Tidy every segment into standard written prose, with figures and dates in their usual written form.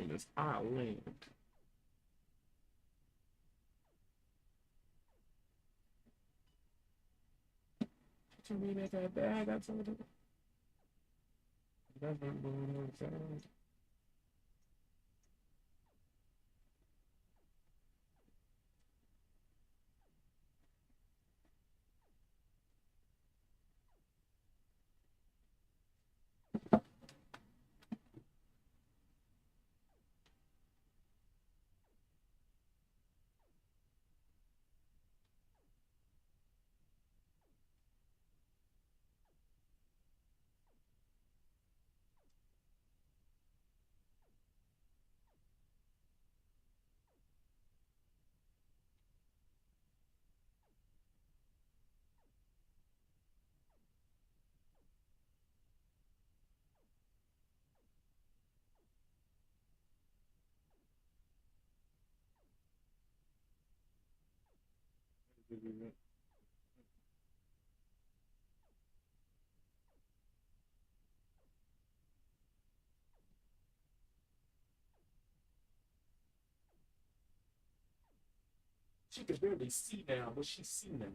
on this island. To me, that bad. That's all. She could barely see now, but she see now.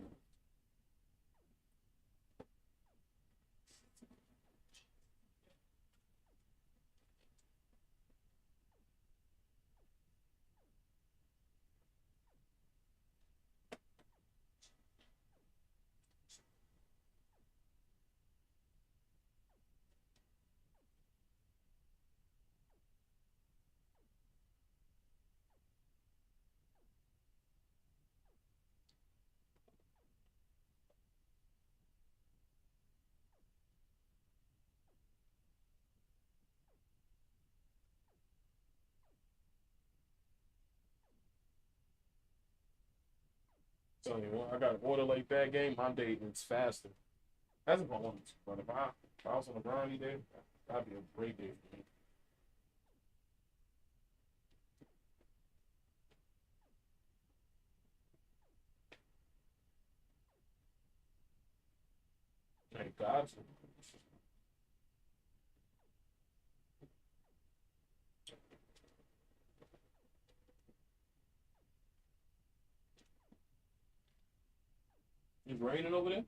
Telling you what, I got an order like that game. My day is faster. That's if I wanted to. But if I was on a brownie day, that'd be a great day for me. Thank God. It's raining over there?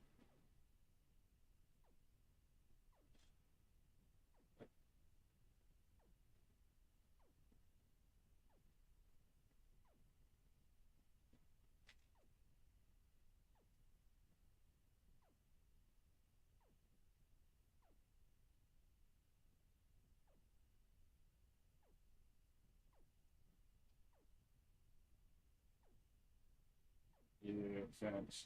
Yeah, facts.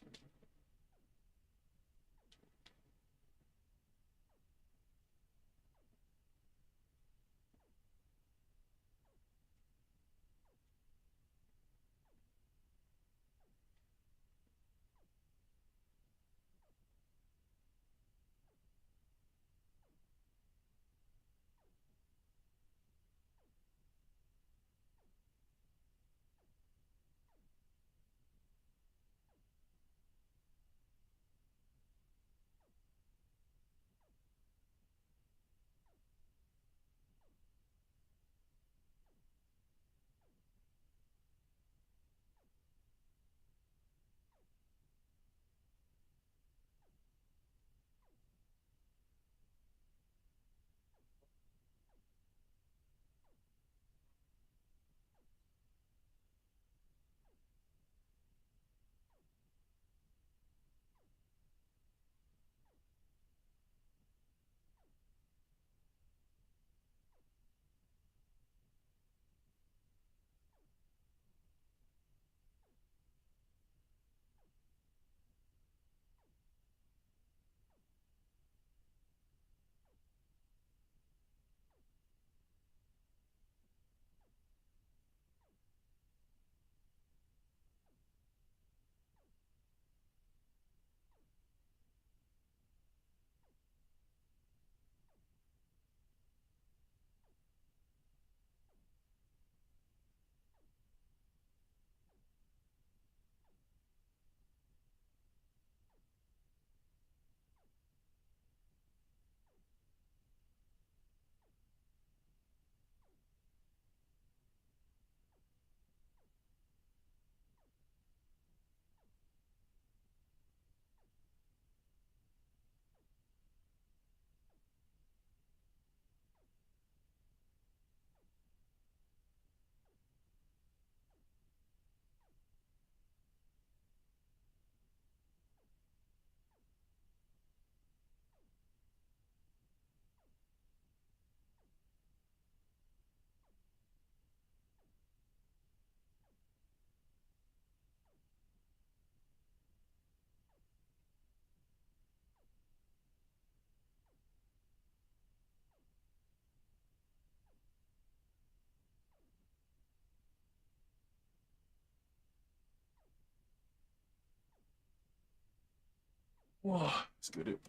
Whoa, let's get it.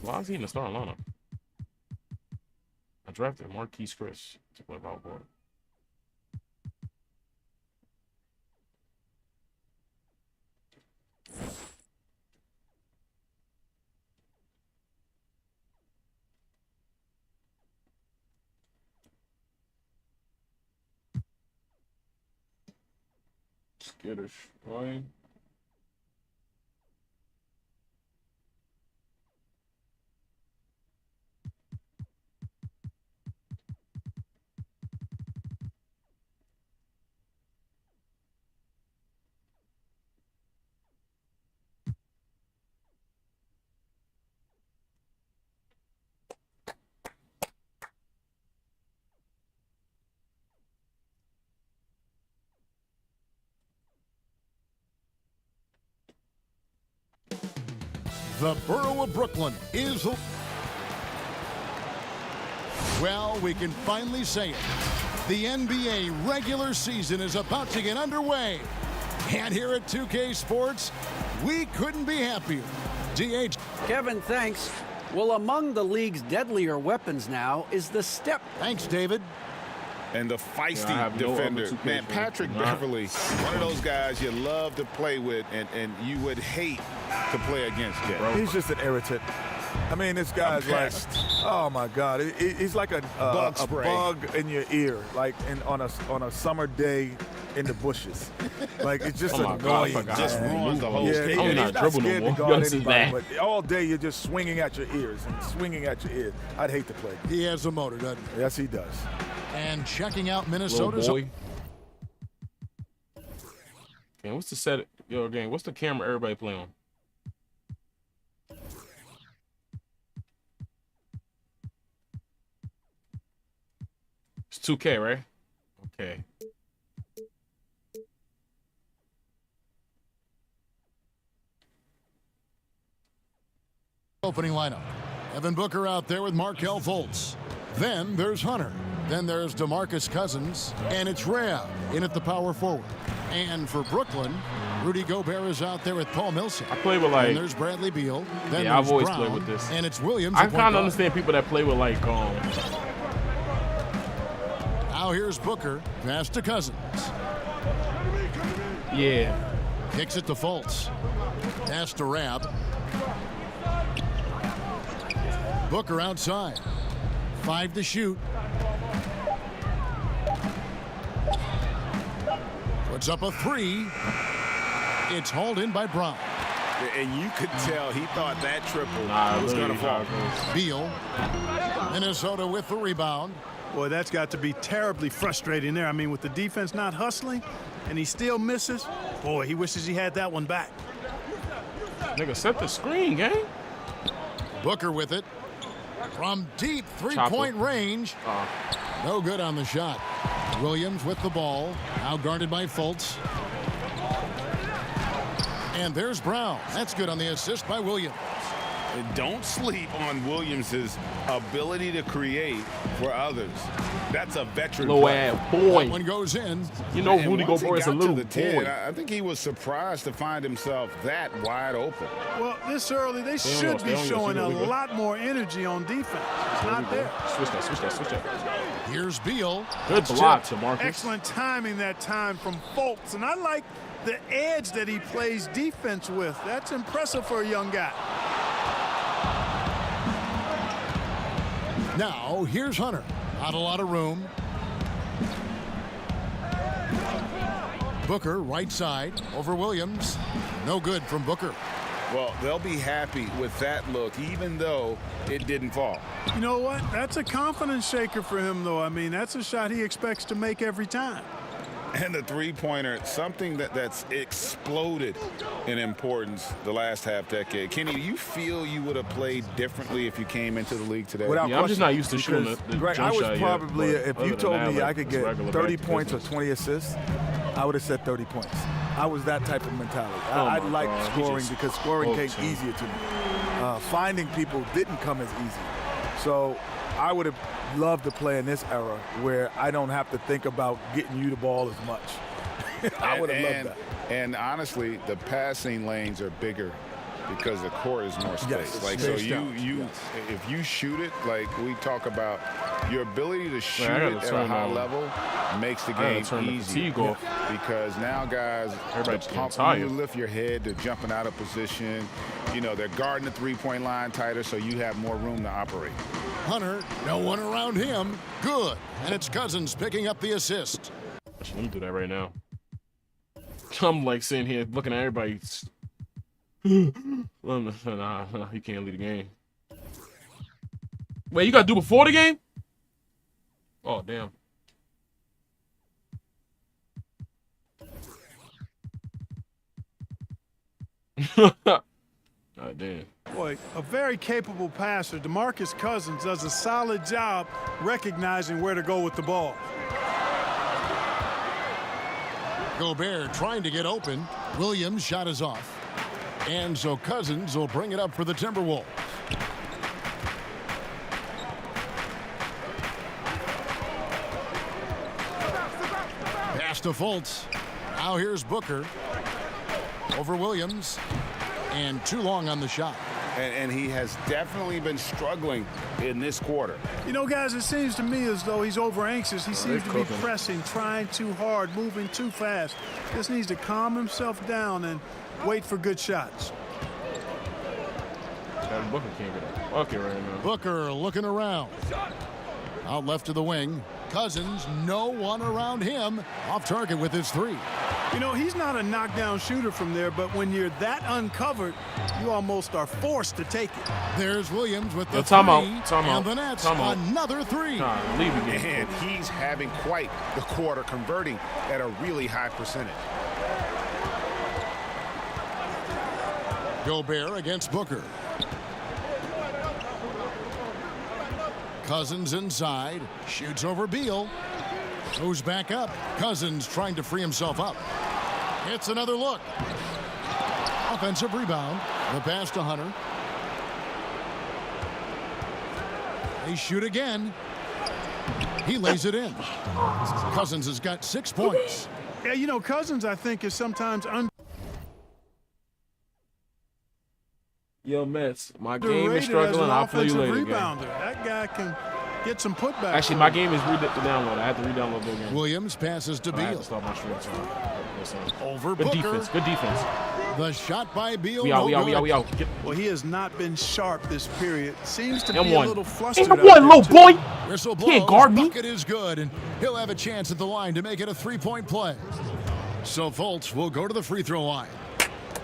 Why is he in the starting lineup? I drafted Marquise Chris to play ball board. Skittish, right? The borough of Brooklyn is... Well, we can finally say it. The NBA regular season is about to get underway. And here at 2K Sports, we couldn't be happier. DH. Kevin, thanks. Well, among the league's deadlier weapons now is the step. Thanks, David. And the feisty defender, man, Patrick Beverly, one of those guys you love to play with and you would hate to play against. He's just an irritant. I mean, this guy's like, oh my God, he's like a bug in your ear, like on a summer day in the bushes. Like, it's just annoying. Just ruins the whole game. I'm He's not not scared to guard anybody, but all day you're just swinging at your ears and swinging at your ears. I'd hate to play. He has a motor, doesn't he? Yes, he does. And checking out Minnesota's... Boy. Okay, what's the set? Yo, gang, what's the camera everybody play on? It's 2K, right? Okay. Opening lineup. Evan Booker out there with Markelle Fultz. Then there's Hunter. Then there's DeMarcus Cousins. And it's Rhea in at the power forward. And for Brooklyn, Rudy Gobert is out there with Paul Millsap. I play with like... And there's Bradley Beal. Then yeah, I've always Brown, played with this. And it's Williams. I kind of understand people that play with like... Now here's Booker. Pass to Cousins. Yeah. Kicks it to Fultz. Pass to Rab. Booker outside. 5 to shoot. Puts up a 3. It's hauled in by Brown. And you could tell he thought that triple was going to fall. Beal. Minnesota with the rebound. Boy, that's got to be terribly frustrating there. I mean, with the defense not hustling and he still misses, boy, he wishes he had that one back. Nigga, set the screen, gang. Booker with it. From deep three-point range. No good on the shot. Williams with the ball. Now guarded by Fultz. And there's Brown. That's good on the assist by Williams. And don't sleep on Williams' ability to create for others. That's a veteran player. Boy. That one goes in. You know, Rudy Gobert is a little boy. 10, I think he was surprised to find himself that wide open. Well, this early, they should be showing a lot more energy on defense. It's not there. Switch that. Here's Beal. Good block to Marcus. Excellent timing that time from Fultz. And I like the edge that he plays defense with. That's impressive for a young guy. Now, here's Hunter. Not a lot of room. Booker, right side, over Williams. No good from Booker. Well, they'll be happy with that look, even though it didn't fall. You know what? That's a confidence shaker for him, though. I mean, that's a shot he expects to make every time. And the three-pointer, something that's exploded in importance the last half-decade. Kenny, do you feel you would have played differently if you came into the league today? Yeah, I'm just not used to shooting the Greg, jump I was shot probably, yet, if but you other told than me that, I could it's get regular 30 back to points or business. 20 assists, I would have said 30 points. I was that type of mentality. I like scoring because scoring came easier to me. Finding people didn't come as easy. So I would have loved to play in this era where I don't have to think about getting you the ball as much. I would have loved that. And honestly, the passing lanes are bigger because the court is more space. Like so, if you shoot it, like we talk about, your ability to shoot it at a high level makes the game easy. Because now guys, you lift your head, they're jumping out of position. You know, they're guarding the three-point line tighter, so you have more room to operate. Hunter, no one around him. Good. And it's Cousins picking up the assist. Let me do that right now. I'm like sitting here looking at everybody. Nah, he can't lead the game. Wait, you got to do before the game? Oh, damn. God damn. Boy, a very capable passer, DeMarcus Cousins, does a solid job recognizing where to go with the ball. Gobert trying to get open. Williams' shot is off. And so Cousins will bring it up for the Timberwolves. Pass to Fultz. Now here's Booker. Over Williams. And too long on the shot. And he has definitely been struggling in this quarter. You know, guys, it seems to me as though he's over anxious. He seems to be pressing, trying too hard, moving too fast. Just needs to calm himself down and wait for good shots. Booker can't get a bucket right now. Booker looking around. Out left to the wing. Cousins, no one around him. Off target with his three. You know, he's not a knockdown shooter from there, but when you're that uncovered, you almost are forced to take it. There's Williams with the time three. out. And the Nets, another three. Leave the game. And he's having quite the quarter, converting at a really high percentage. Gobert against Booker. Cousins inside, shoots over Beal, goes back up. Cousins trying to free himself up. It's another look. Offensive rebound. The pass to Hunter. They shoot again. He lays it in. Cousins has got 6 points. Yeah, you know, Cousins, I think, is sometimes Yo, Mets, my game is struggling. I'll play you later. Rebounder. That guy can get some putback. Actually, my game is download. I have to re-download the game. Williams passes to I have Beal. to start my stream. Over Good Booker. defense. Good defense. The shot by Beal. We out. Well, he has not been sharp this period. Seems to be a M1. little flustered. M1, little boy. Whistle blows. Can't guard me. Bucket is good, and he'll have a chance at the line to make it a three-point play. So Fultz will go to the free throw line.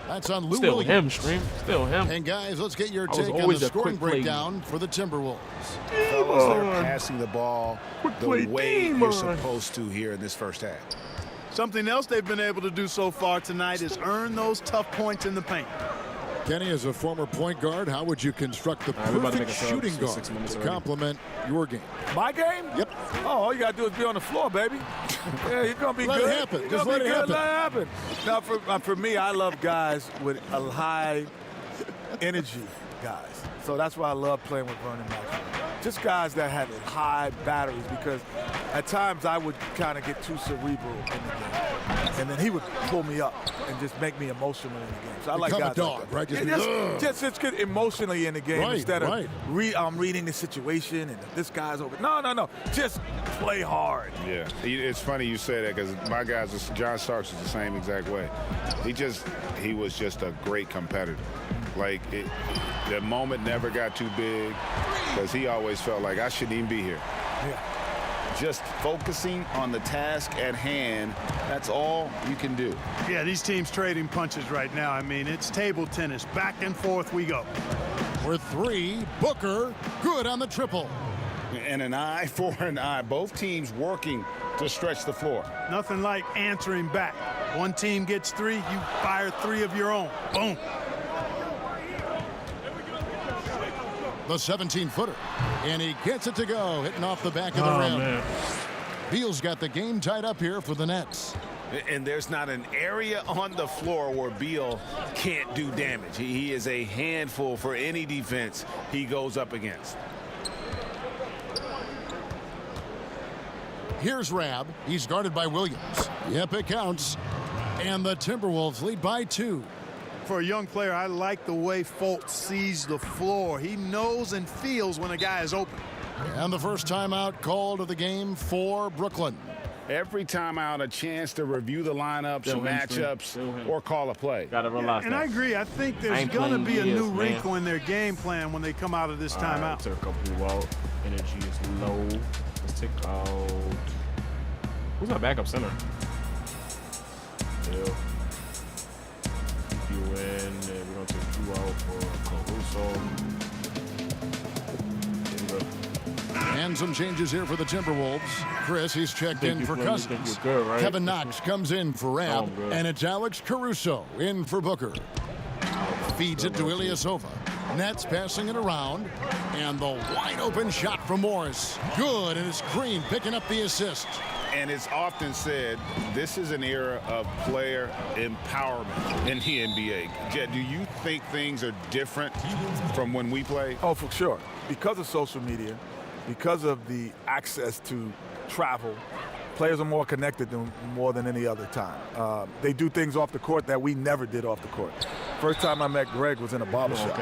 That's on Lou Still Williams. him, Stream. Still him. And guys, let's get your take on the scoring breakdown for the Timberwolves. Fellas, they're passing the ball the way you're supposed to here in this first half. Something else they've been able to do so far tonight is earn those tough points in the paint. Kenny, as a former point guard, how would you construct the perfect shooting guard to complement your game? My game? Yep. Oh, all you got to do is be on the floor, baby. Yeah, you're going to be Let good. it happen. You're Just gonna let be it good. happen. Let it happen. Now, for me, I love guys with a high energy guys. So that's why I love playing with Vernon Maxwell. Just guys that have high batteries, because at times I would kind of get too cerebral in the game. And then he would pull me up and just make me emotional in the game. So I like guys a dog, like that. right? Just get emotionally in the game instead of reading the situation and this guy's over. No. Just play hard. Yeah, it's funny you say that because my guys, John Starks is the same exact way. He was just a great competitor. Like, the moment never got too big because he always felt like I shouldn't even be here. Yeah. Just focusing on the task at hand, that's all you can do. Yeah, these teams trading punches right now. I mean, it's table tennis. Back and forth we go. For three, Booker, good on the triple. And an eye for an eye. Both teams working to stretch the floor. Nothing like answering back. One team gets 3, you fire 3 of your own. Boom. The 17-footer. And he gets it to go, hitting off the back of the rim. Man. Beal's got the game tied up here for the Nets. And there's not an area on the floor where Beal can't do damage. He is a handful for any defense he goes up against. Here's Rab. He's guarded by Williams. Yep, it counts. And the Timberwolves lead by 2. For a young player, I like the way Fultz sees the floor. He knows and feels when a guy is open. And the first timeout called of the game for Brooklyn. Every timeout, a chance to review the lineups, matchups, or call a play. Gotta realize And that. I agree. I think there's going to be a new wrinkle in their game plan when they come out of this timeout. Took a couple out. Energy is low. Let's take out. Who's our backup center? Bill. You in, and we're gonna take you out for Caruso. And some changes here for the Timberwolves. Chris, he's checked in for Cousins. Good, right? Kevin Knox comes in for Rab. And it's Alex Caruso in for Booker. Feeds it to Ilyasova. Nets passing it around. And the wide open shot from Morris. Good, and it's Green picking up the assist. And it's often said this is an era of player empowerment in the NBA. Jed, do you think things are different from when we played? Oh, for sure. Because of social media, because of the access to travel, players are more connected more than any other time. They do things off the court that we never did off the court. First time I met Greg was in a barbershop.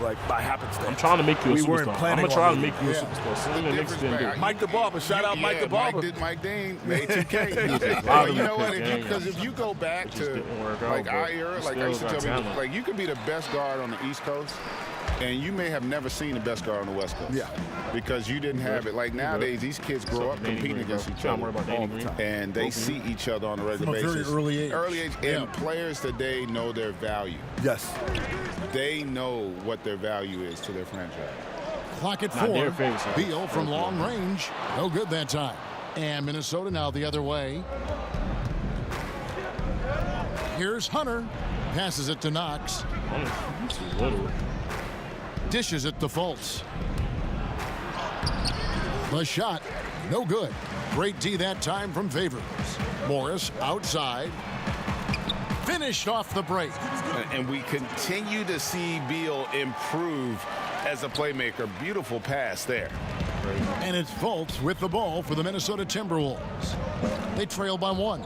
Like by happenstance. I'm trying to make you a superstar. We weren't planning I'm on trying to make you a superstar. So the Knicks didn't do it. Mike the Barber. Shout out Mike the Barber. Mike Dean made 2K. Well, you know what? Because if you go back to like our era, like I used to tell people, like you could be the best guard on the East Coast, and you may have never seen the best guard on the West Coast. Yeah. Because you didn't have it. Like nowadays, these kids grow up competing against each other all the time. And they see each other on a regular basis. From a very early age. Early age. And players today know their value. Yes. They know what their value is to their franchise. Clock at 4. Beal from long range. No good that time. And Minnesota now the other way. Here's Hunter. Passes it to Knox. Dishes it to Fultz. The shot, no good. Great D that time from Favors. Morris outside. Finished off the break. And we continue to see Beal improve as a playmaker. Beautiful pass there. And it's Fultz with the ball for the Minnesota Timberwolves. They trail by 1.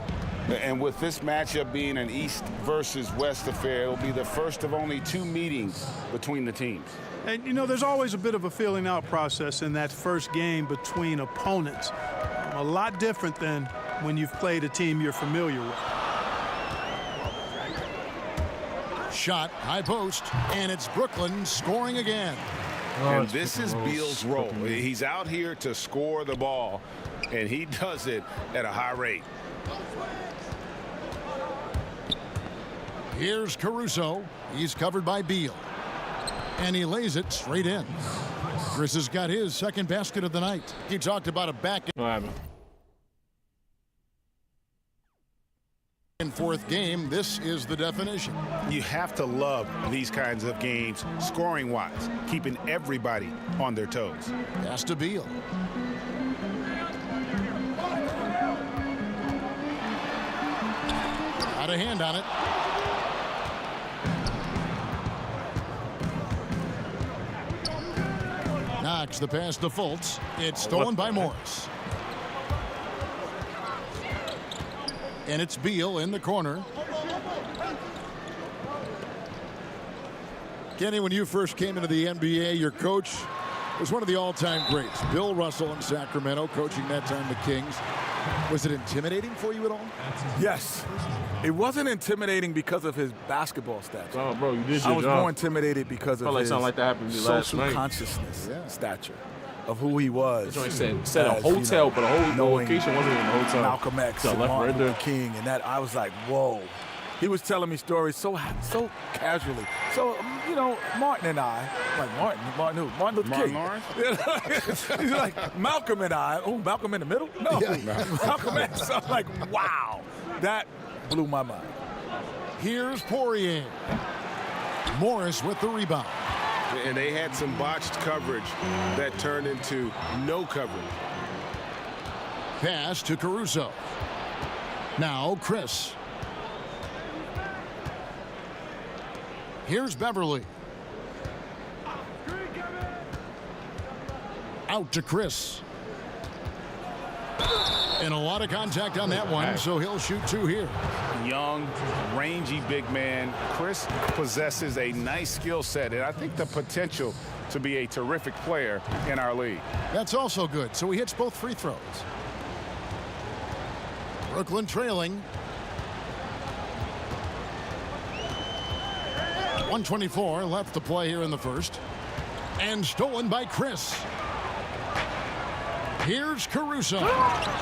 And with this matchup being an East versus West affair, it'll be the first of only 2 meetings between the teams. And, you know, there's always a bit of a filling out process in that first game between opponents. A lot different than when you've played a team you're familiar with. Shot, high post, and it's Brooklyn scoring again. And this is Beal's role. He's out here to score the ball, and he does it at a high rate. Here's Caruso. He's covered by Beal. And he lays it straight in. Chris has got his second basket of the night. He talked about a back and forth game. This is the definition. You have to love these kinds of games, scoring-wise, keeping everybody on their toes. Pass to Beal. Got a hand on it. Knox the pass to Fultz. It's stolen by Morris. And it's Beal in the corner. Kenny, when you first came into the NBA, your coach was one of the all-time greats. Bill Russell in Sacramento, coaching that time the Kings. Was it intimidating for you at all? Yes. It wasn't intimidating because of his basketball stats. Oh, bro, you did your job. I was more intimidated because of his like that happened to me last social night. consciousness stature of who he was. Said a hotel, but a whole location wasn't even a hotel. Malcolm X and Martin Luther King, and that I was like, whoa. He was telling me stories so casually. So you know, Martin and I, like Martin who? Martin Luther King. Lawrence? He's like, Malcolm and I. Oh, Malcolm in the middle? No. Malcolm X. I'm like, wow. That blew my mind. Here's Poirier. Morris with the rebound. And they had some botched coverage that turned into no coverage. Pass to Caruso. Now Chris. Here's Beverly. Out to Chris. And a lot of contact on that one, so he'll shoot 2 here. Young, rangy big man. Chris possesses a nice skill set, and I think the potential to be a terrific player in our league. That's also good, so he hits both free throws. Brooklyn trailing. 1:24 left to play here in the first. And stolen by Chris. Here's Caruso.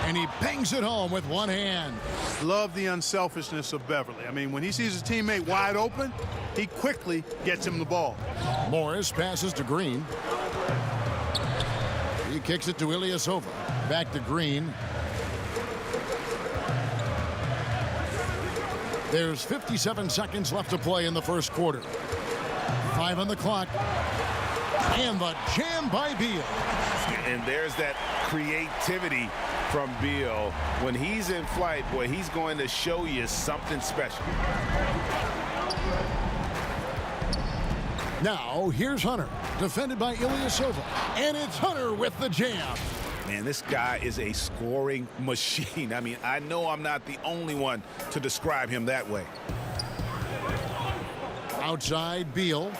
And he bangs it home with one hand. Love the unselfishness of Beverly. I mean, when he sees his teammate wide open, he quickly gets him the ball. Morris passes to Green. He kicks it to Ilyasova. Back to Green. There's 57 seconds left to play in the first quarter. 5 on the clock. And the jam by Beal. And there's that creativity from Beal. When he's in flight, boy, he's going to show you something special. Now, here's Hunter, defended by Ilyasova. And it's Hunter with the jam. Man, this guy is a scoring machine. I mean, I know I'm not the only one to describe him that way. Outside, Beal.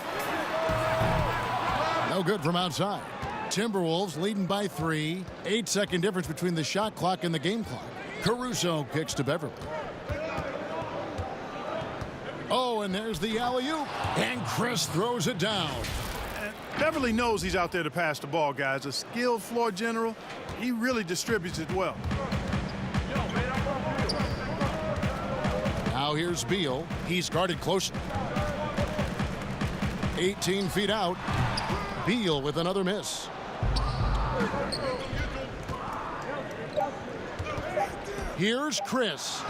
No good from outside. Timberwolves leading by 3. 8-second difference between the shot clock and the game clock. Caruso kicks to Beverly. Oh, and there's the alley-oop. And Chris throws it down. Beverly knows he's out there to pass the ball, guys. A skilled floor general. He really distributes it well. Now here's Beal. He's guarded closely. 18 feet out. Beal with another miss. Here's Chris.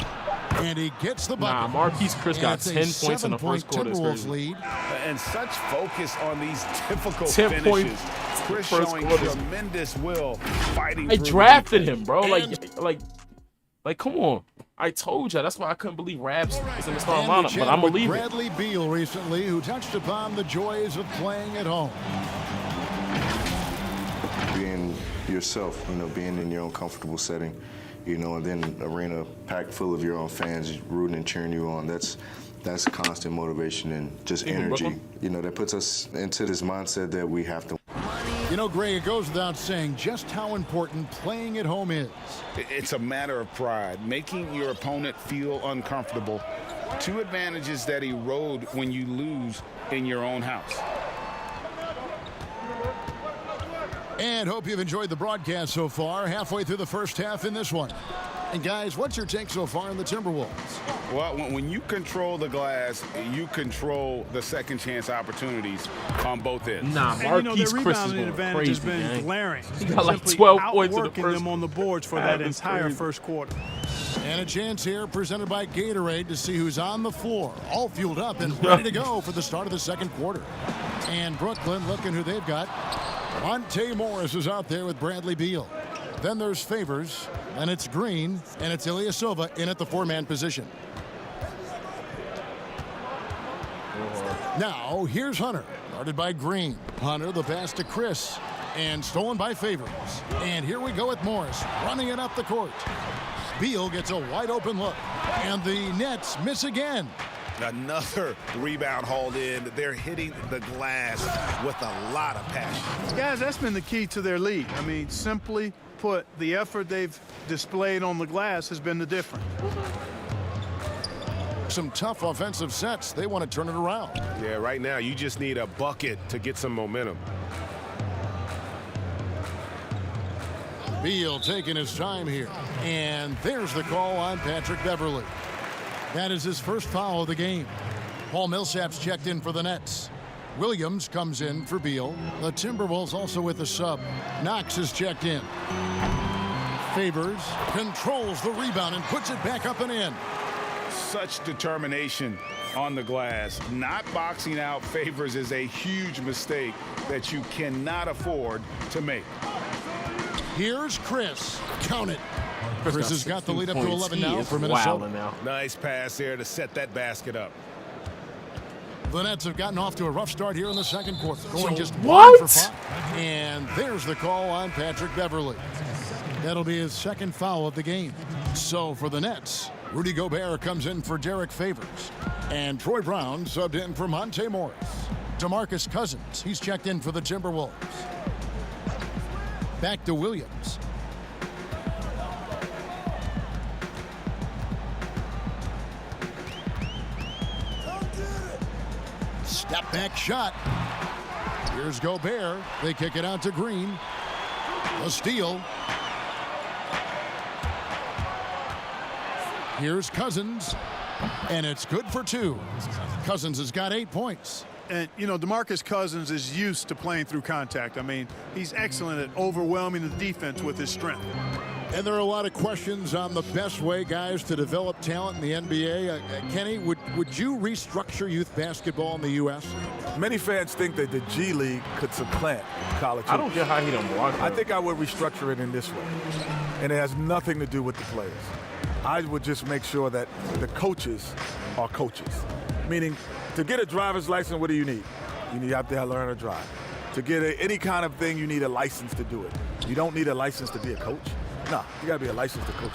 And he gets the bucket. Nah, Marquise Chris got 10 points in the first quarter. Timberwolves lead. And such focus on these difficult finishes. Chris showing tremendous will, fighting. I drafted him, bro. Like, come on. I told you. That's why I couldn't believe Rabs is in the starting lineup, but I'm believing. Bradley Beal recently, who touched upon the joys of playing at home. Being yourself, you know, being in your own comfortable setting, you know, and then an arena packed full of your own fans rooting and cheering you on. That's constant motivation and just energy, you know, that puts us into this mindset that we have to. You know, Gray, it goes without saying just how important playing at home is. It's a matter of pride, making your opponent feel uncomfortable. 2 advantages that erode when you lose in your own house. And hope you've enjoyed the broadcast so far. Halfway through the first half in this one. And guys, what's your take so far in the Timberwolves? Well, when you control the glass, you control the second chance opportunities on both ends. Nah, Marquise their Chris is rebounding going advantage crazy, has been man. glaring. He got like Simply 12 points in the outworking first. them on the boards for that entire first quarter. And a chance here presented by Gatorade to see who's on the floor, all fueled up and ready to go for the start of the second quarter. And Brooklyn looking who they've got. Monte Morris is out there with Bradley Beal. Then there's Favors, and it's Green, and it's Ilyasova in at the 4-man position. Now, here's Hunter, guarded by Green. Hunter, the pass to Chris, and stolen by Favors. And here we go with Morris, running it up the court. Beal gets a wide open look, and the Nets miss again. Another rebound hauled in. They're hitting the glass with a lot of passion. Guys, that's been the key to their lead. I mean, simply put, the effort they've displayed on the glass has been the difference. Some tough offensive sets. They want to turn it around. Yeah, right now you just need a bucket to get some momentum. Beal taking his time here. And there's the call on Patrick Beverly. That is his first foul of the game. Paul Millsap's checked in for the Nets. Williams comes in for Beal. The Timberwolves also with a sub. Knox is checked in. Favors controls the rebound and puts it back up and in. Such determination on the glass. Not boxing out Favors is a huge mistake that you cannot afford to make. Here's Chris. Count it. Chris has got the lead up to 11 now for Minnesota. Now. Nice pass there to set that basket up. The Nets have gotten off to a rough start here in the second quarter. Going just what? 1 for 5. And there's the call on Patrick Beverley. That'll be his second foul of the game. So for the Nets, Rudy Gobert comes in for Derek Favors. And Troy Brown subbed in for Monte Morris. DeMarcus Cousins, he's checked in for the Timberwolves. Back to Williams. Step back shot. Here's Gobert. They kick it out to Green. A steal. Here's Cousins. And it's good for 2. Cousins has got 8 points. And, you know, DeMarcus Cousins is used to playing through contact. I mean, he's excellent at overwhelming the defense with his strength. And there are a lot of questions on the best way, guys, to develop talent in the NBA. Kenny, would you restructure youth basketball in the U.S.? Many fans think that the G League could supplant college. I don't get how he don't block that. I think I would restructure it in this way. And it has nothing to do with the players. I would just make sure that the coaches are coaches. Meaning, to get a driver's license, what do you need? You have to learn to drive. To get any kind of thing, you need a license to do it. You don't need a license to be a coach. No, you got to be a licensed to coach.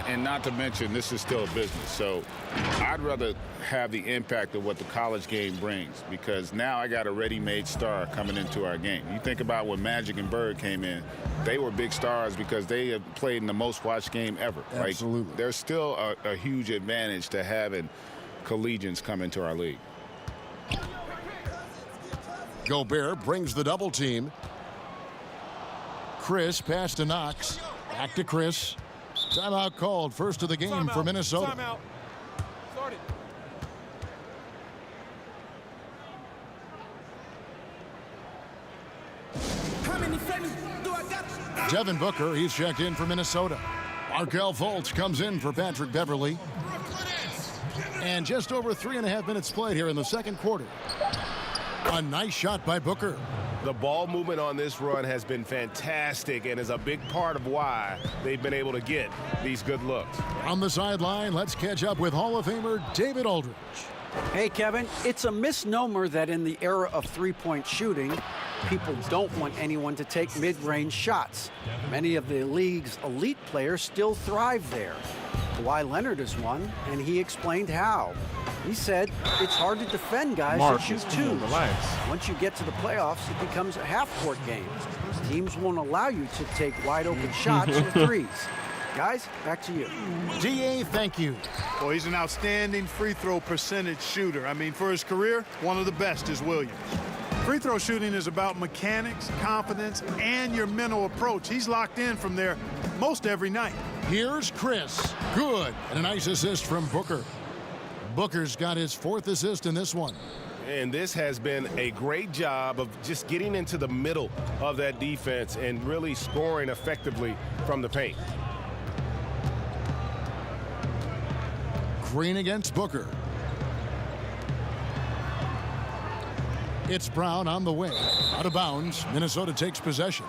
And not to mention, this is still a business. So I'd rather have the impact of what the college game brings, because now I got a ready-made star coming into our game. You think about when Magic and Bird came in, they were big stars because they had played in the most watched game ever. Absolutely. Like, there's still a huge advantage to having collegians come into our league. Gobert brings the double team. Chris pass to Knox. Back to Chris. Timeout called. First of the game for Minnesota. Timeout. Start it. Devin Booker, he's checked in for Minnesota. Markelle Fultz comes in for Patrick Beverley. And just over 3.5 minutes played here in the second quarter. A nice shot by Booker. The ball movement on this run has been fantastic and is a big part of why they've been able to get these good looks. On the sideline, let's catch up with Hall of Famer David Aldridge. Hey, Kevin, it's a misnomer that in the era of three-point shooting, people don't want anyone to take mid-range shots. Many of the league's elite players still thrive there. Kawhi Leonard is one, and he explained how. He said it's hard to defend guys that shoot twos. Once you get to the playoffs, it becomes a half-court game. Teams won't allow you to take wide-open shots or threes. Guys, back to you. DA, thank you. Well, he's an outstanding free throw percentage shooter. I mean, for his career, one of the best is Williams. Free throw shooting is about mechanics, confidence, and your mental approach. He's locked in from there most every night. Here's Chris. Good. And a nice assist from Booker. Booker's got his 4th assist in this one. And this has been a great job of just getting into the middle of that defense and really scoring effectively from the paint. Green against Booker. It's Brown on the wing. Out of bounds. Minnesota takes possession.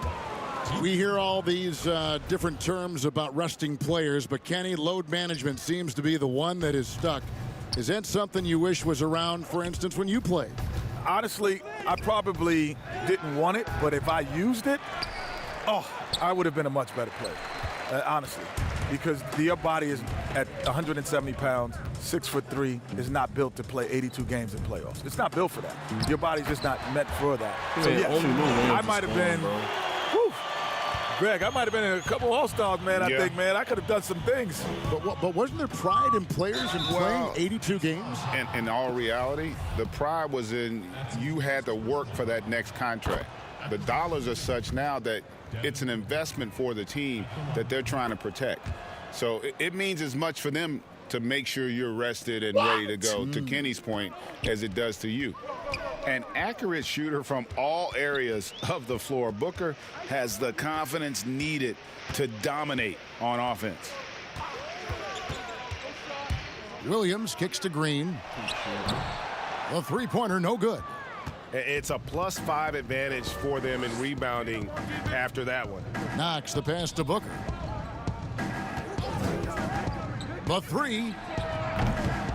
We hear all these different terms about resting players, but Kenny, load management seems to be the one that is stuck. Is that something you wish was around, for instance, when you played? Honestly, I probably didn't want it, but if I used it, I would have been a much better player, honestly. Because your body is at 170 pounds, 6'3", is not built to play 82 games in playoffs. It's not built for that. Your body's just not meant for that. So yeah, I might have been, Greg, I might have been in a couple All-Stars, man, I think, man. I could have done some things. But wasn't there pride in players in playing 82 games? And in all reality, the pride was in you had to work for that next contract. The dollars are such now that it's an investment for the team that they're trying to protect. So it means as much for them to make sure you're rested and ready to go, to Kenny's point, as it does to you. An accurate shooter from all areas of the floor. Booker has the confidence needed to dominate on offense. Williams kicks to Green. The three-pointer, no good. It's a +5 advantage for them in rebounding after that one. Knox the pass to Booker. The three.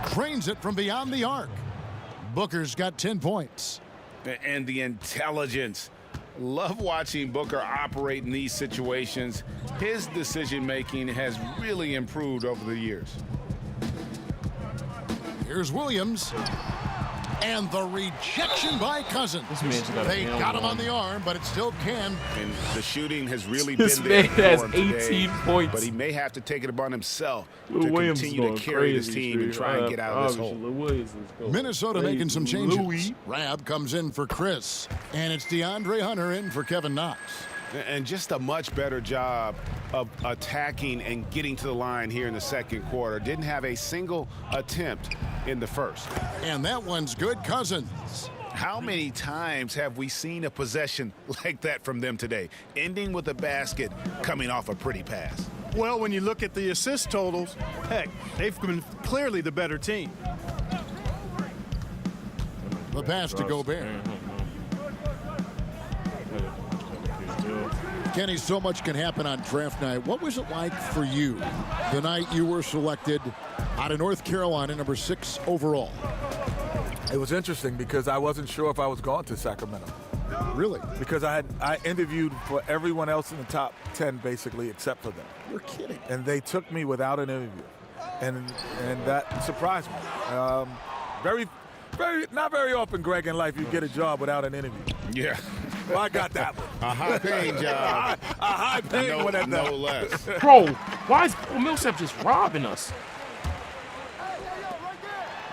Cranes it from beyond the arc. Booker's got 10 points. And the intelligence. Love watching Booker operate in these situations. His decision-making has really improved over the years. Here's Williams. And the rejection by Cousins. They got him on the arm, but it still can. And the shooting has really this been there man has for him 18 today, points. But he may have to take it upon himself to Williams continue to carry this team and try and get out of this hole. Minnesota making some changes. Rab comes in for Chris, and it's DeAndre Hunter in for Kevin Knox. And just a much better job of attacking and getting to the line here in the second quarter. Didn't have a single attempt in the first. And that one's good. Cousins. How many times have we seen a possession like that from them today, ending with a basket coming off a pretty pass? Well, when you look at the assist totals, heck, they've been clearly the better team. The pass to Gobert. Kenny, so much can happen on draft night. What was it like for you the night you were selected out of North Carolina, number 6 overall? It was interesting because I wasn't sure if I was going to Sacramento. Really? Because I interviewed for everyone else in the top 10 basically except for them. You're kidding. And they took me without an interview. And that surprised me. Not very often, Greg, in life you get a job without an interview. Yeah. Well, I got that one. A high-paying job. A high-paying one at that. No less. Bro, why is Millsap just robbing us?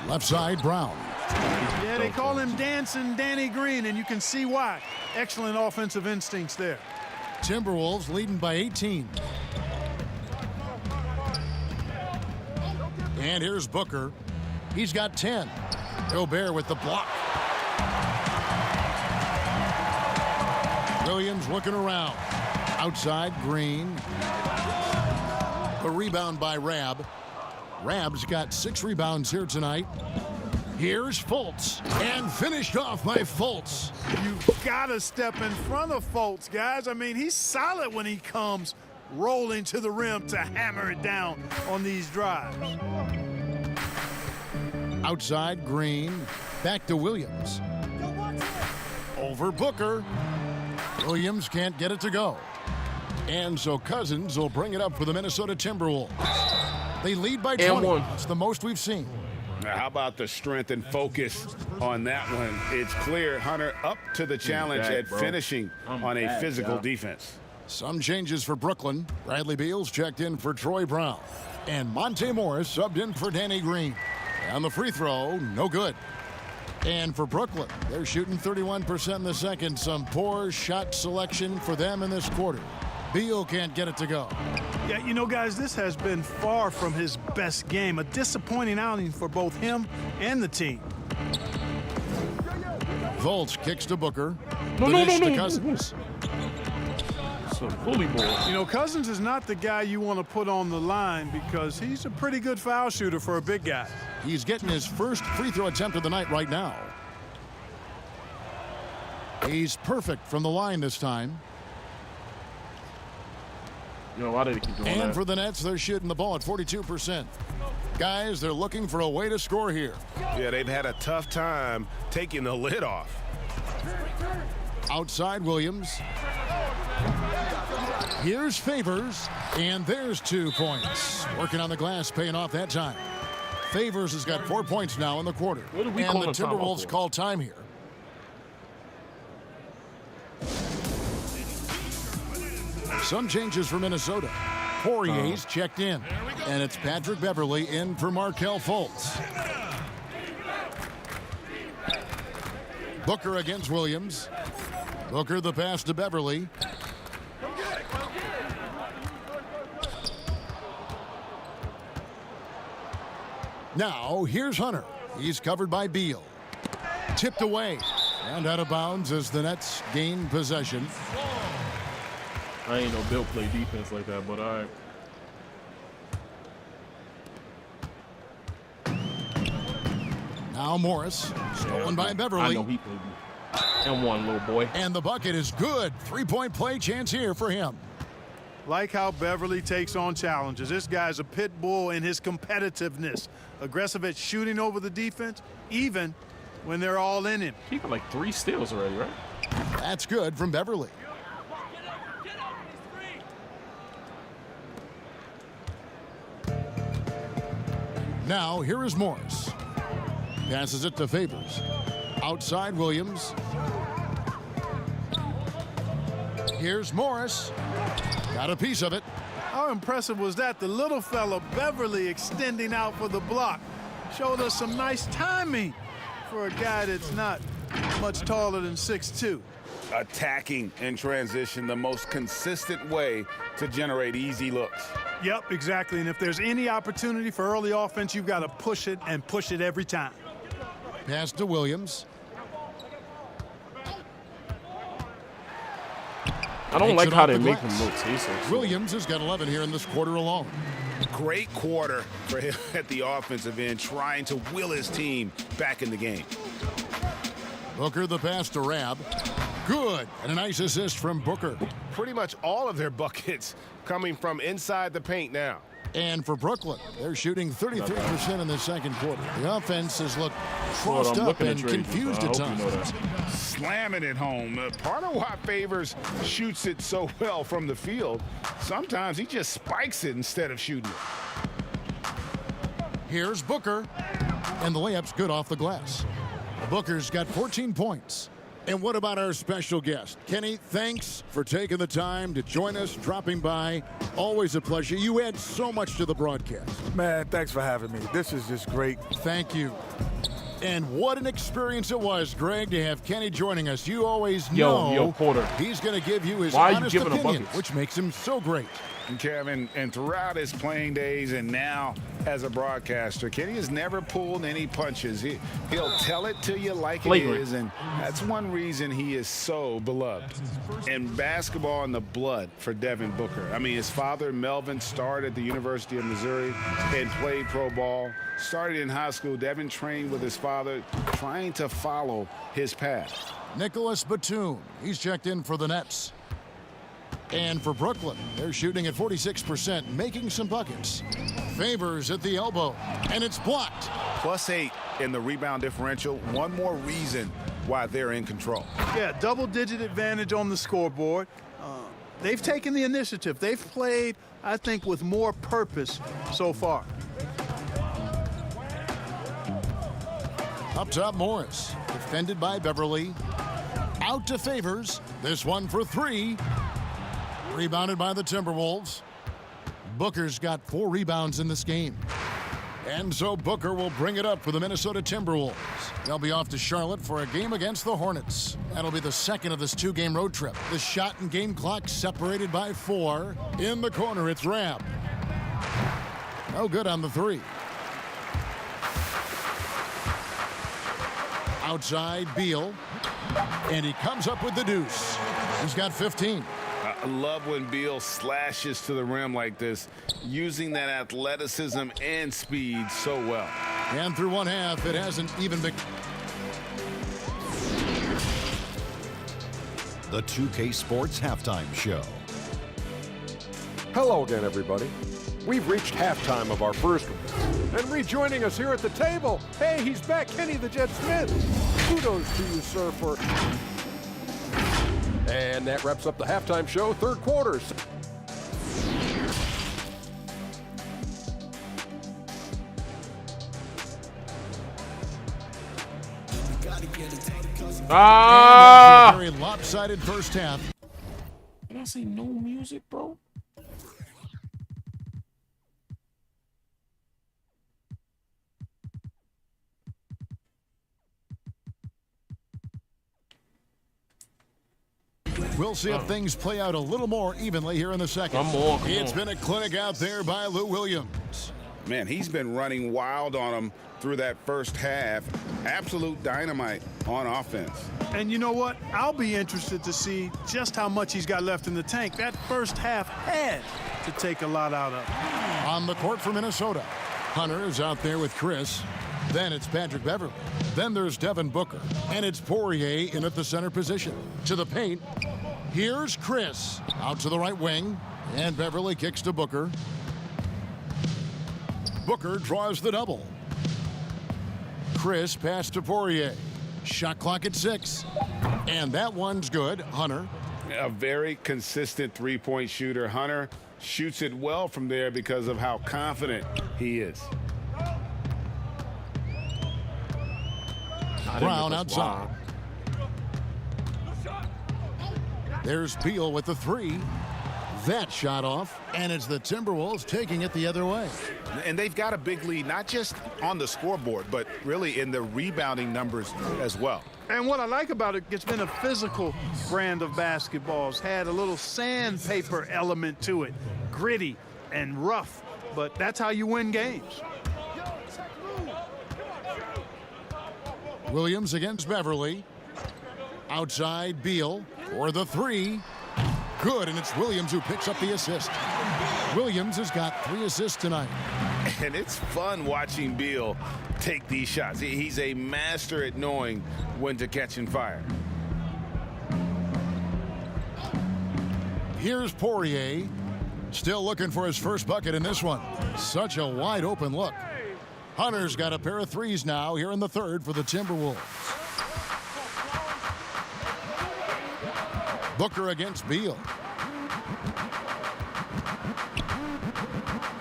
Left side, Brown. Yeah, they call him Dancing Danny Green, and you can see why. Excellent offensive instincts there. Timberwolves leading by 18. And here's Booker. He's got 10. Gobert with the block. Williams looking around. Outside, Green. A rebound by Rab. Rab's got 6 rebounds here tonight. Here's Fultz. And finished off by Fultz. You've got to step in front of Fultz, guys. I mean, he's solid when he comes rolling to the rim to hammer it down on these drives. Outside, Green. Back to Williams. Over Booker. Williams can't get it to go. And so Cousins will bring it up for the Minnesota Timberwolves. They lead by 20. It's the most we've seen. Now, how about the strength and focus on that one? It's clear Hunter up to the challenge at finishing on a physical defense. Some changes for Brooklyn. Bradley Beal's checked in for Troy Brown. And Monte Morris subbed in for Danny Green. And the free throw, no good. And for Brooklyn, they're shooting 31% in the second. Some poor shot selection for them in this quarter. Beal can't get it to go. Yeah, you know, guys, this has been far from his best game. A disappointing outing for both him and the team. Fultz kicks to Booker. No. To Cousins. So bully ball. You know, Cousins is not the guy you want to put on the line because he's a pretty good foul shooter for a big guy. He's getting his first free throw attempt of the night right now. He's perfect from the line this time. You know, why did he keep doing that? And for the Nets, they're shooting the ball at 42%. Guys, they're looking for a way to score here. Yeah, they've had a tough time taking the lid off. Outside, Williams. Here's Favors, and there's 2 points. Working on the glass, paying off that time. Favors has got 4 points now in the quarter. What do we and call the a timeout Timberwolves for? call time here. Some changes for Minnesota. Poirier's checked in. And it's Patrick Beverley in for Markelle Fultz. Booker against Williams. Booker the pass to Beverley. Now, here's Hunter. He's covered by Beal. Tipped away and out of bounds as the Nets gain possession. I ain't no Bill play defense like that, but all right. Now Morris, stolen by Beverly. I know he played and one, little boy. And the bucket is good. 3-point play chance here for him. Like how Beverly takes on challenges. This guy's a pit bull in his competitiveness. Aggressive at shooting over the defense, even when they're all in him. He got like 3 steals already, right? That's good from Beverly. Now, here is Morris. Passes it to Favors. Outside Williams. Here's Morris. Got a piece of it. How impressive was that? The little fella, Beverly, extending out for the block. Showed us some nice timing for a guy that's not much taller than 6'2". Attacking in transition, the most consistent way to generate easy looks. Yep, exactly. And if there's any opportunity for early offense, you've got to push it and push it every time. Pass to Williams. I don't like how they make him look tasty. Williams has got 11 here in this quarter alone. Great quarter for him at the offensive end, trying to will his team back in the game. Booker the pass to Rab. Good. And a nice assist from Booker. Pretty much all of their buckets coming from inside the paint now. And for Brooklyn, they're shooting 33% in the second quarter. The offense has looked crossed up and confused at times. Slamming it home. Part of why Favors shoots it so well from the field, sometimes he just spikes it instead of shooting it. Here's Booker. And the layup's good off the glass. Booker's got 14 points. And what about our special guest? Kenny, thanks for taking the time to join us, dropping by. Always a pleasure. You add so much to the broadcast. Man, thanks for having me. This is just great. Thank you. And what an experience it was, Greg, to have Kenny joining us. You always know Porter. He's going to give you his Why honest opinion, which makes him so great. And Kevin, and throughout his playing days and now as a broadcaster, Kenny has never pulled any punches. He'll tell it to you like it is, and that's one reason he is so beloved. And basketball in the blood for Devin Booker. I mean, his father, Melvin, started at the University of Missouri and played pro ball. Started in high school. Devin trained with his father, trying to follow his path. Nicholas Batum, he's checked in for the Nets. And for Brooklyn, they're shooting at 46%, making some buckets. Favors at the elbow, and it's blocked. +8 in the rebound differential. One more reason why they're in control. Yeah, double-digit advantage on the scoreboard. They've taken the initiative. They've played, I think, with more purpose so far. Up top, Morris, defended by Beverly. Out to Favors. This one for 3. Rebounded by the Timberwolves. Booker's got 4 rebounds in this game. And so Booker will bring it up for the Minnesota Timberwolves. They'll be off to Charlotte for a game against the Hornets. That'll be the second of this 2-game road trip. The shot and game clock separated by 4. In the corner, it's Rab. No good on the 3. Outside, Beal. And he comes up with the deuce. He's got 15. I love when Beal slashes to the rim like this, using that athleticism and speed so well. And through one half, it hasn't even been. The 2K Sports Halftime Show. Hello again, everybody. We've reached halftime of our first one. And rejoining us here at the table, hey, he's back, Kenny the Jet Smith. Kudos to you, sir, for... And that wraps up the halftime show, third quarter. Very lopsided first half. Did I say no music, bro? We'll see if things play out a little more evenly here in the second. Come on. It's been a clinic out there by Lou Williams. Man, he's been running wild on him through that first half. Absolute dynamite on offense. And you know what? I'll be interested to see just how much he's got left in the tank. That first half had to take a lot out of him. On the court for Minnesota, Hunter is out there with Chris. Then it's Patrick Beverly. Then there's Devin Booker. And it's Poirier in at the center position. To the paint. Here's Chris. Out to the right wing. And Beverly kicks to Booker. Booker draws the double. Chris pass to Poirier. Shot clock at 6. And that one's good. Hunter. A very consistent three-point shooter. Hunter shoots it well from there because of how confident he is. Brown outside. There's Beal with the 3. That shot off, and it's the Timberwolves taking it the other way. And they've got a big lead, not just on the scoreboard, but really in the rebounding numbers as well. And what I like about it, it's been a physical brand of basketball. It's had a little sandpaper element to it, gritty and rough, but that's how you win games. Williams against Beverly. Outside, Beal for the 3. Good, and it's Williams who picks up the assist. Williams has got 3 assists tonight. And it's fun watching Beal take these shots. He's a master at knowing when to catch and fire. Here's Poirier. Still looking for his first bucket in this one. Such a wide open look. Hunter's got a pair of 3s now here in the third for the Timberwolves. Booker against Beal.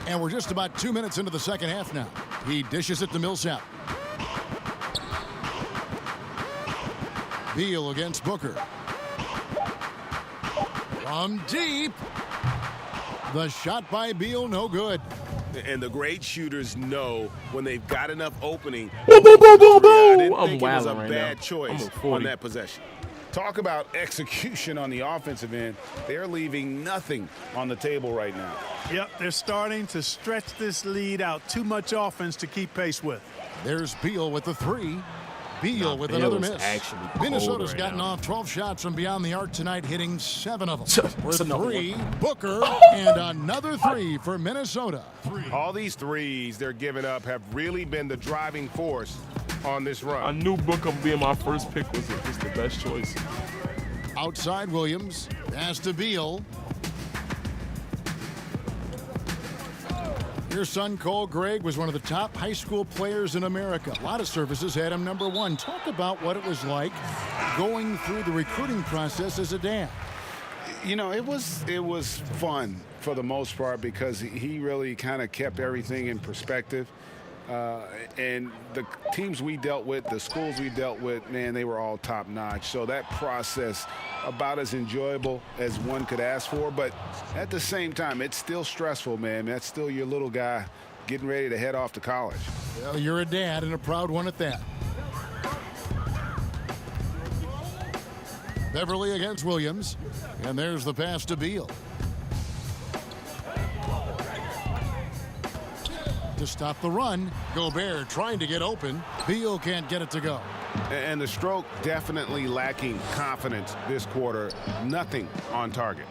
And we're just about 2 minutes into the second half now. He dishes it to Millsap. Beal against Booker. From deep. The shot by Beal, no good. And the great shooters know when they've got enough opening. Boom, boom, boom, boom, boom. I didn't think it was a right bad now. choice on that possession. Talk about execution on the offensive end. They're leaving nothing on the table right now. Yep, they're starting to stretch this lead out. Too much offense to keep pace with. There's Beal with the 3. Beal with another miss. Minnesota's right gotten now. off 12 shots from beyond the arc tonight, hitting 7 of them. With another 3, one. Booker, and another 3 for Minnesota. All these threes they're giving up have really been the driving force on this run. I knew Booker being my first pick was the best choice. Outside Williams, pass to Beal. Your son, Cole Gregg, was one of the top high school players in America. A lot of services had him number 1. Talk about what it was like going through the recruiting process as a dad. You know, it was fun for the most part because he really kind of kept everything in perspective. And the teams we dealt with, the schools we dealt with, man, they were all top notch. So that process about as enjoyable as one could ask for. But at the same time, it's still stressful, man. That's still your little guy getting ready to head off to college. Well, you're a dad and a proud one at that. Beverly against Williams. And there's the pass to Beal. To stop the run, Gobert trying to get open. Beal can't get it to go. And the stroke definitely lacking confidence this quarter. Nothing on target.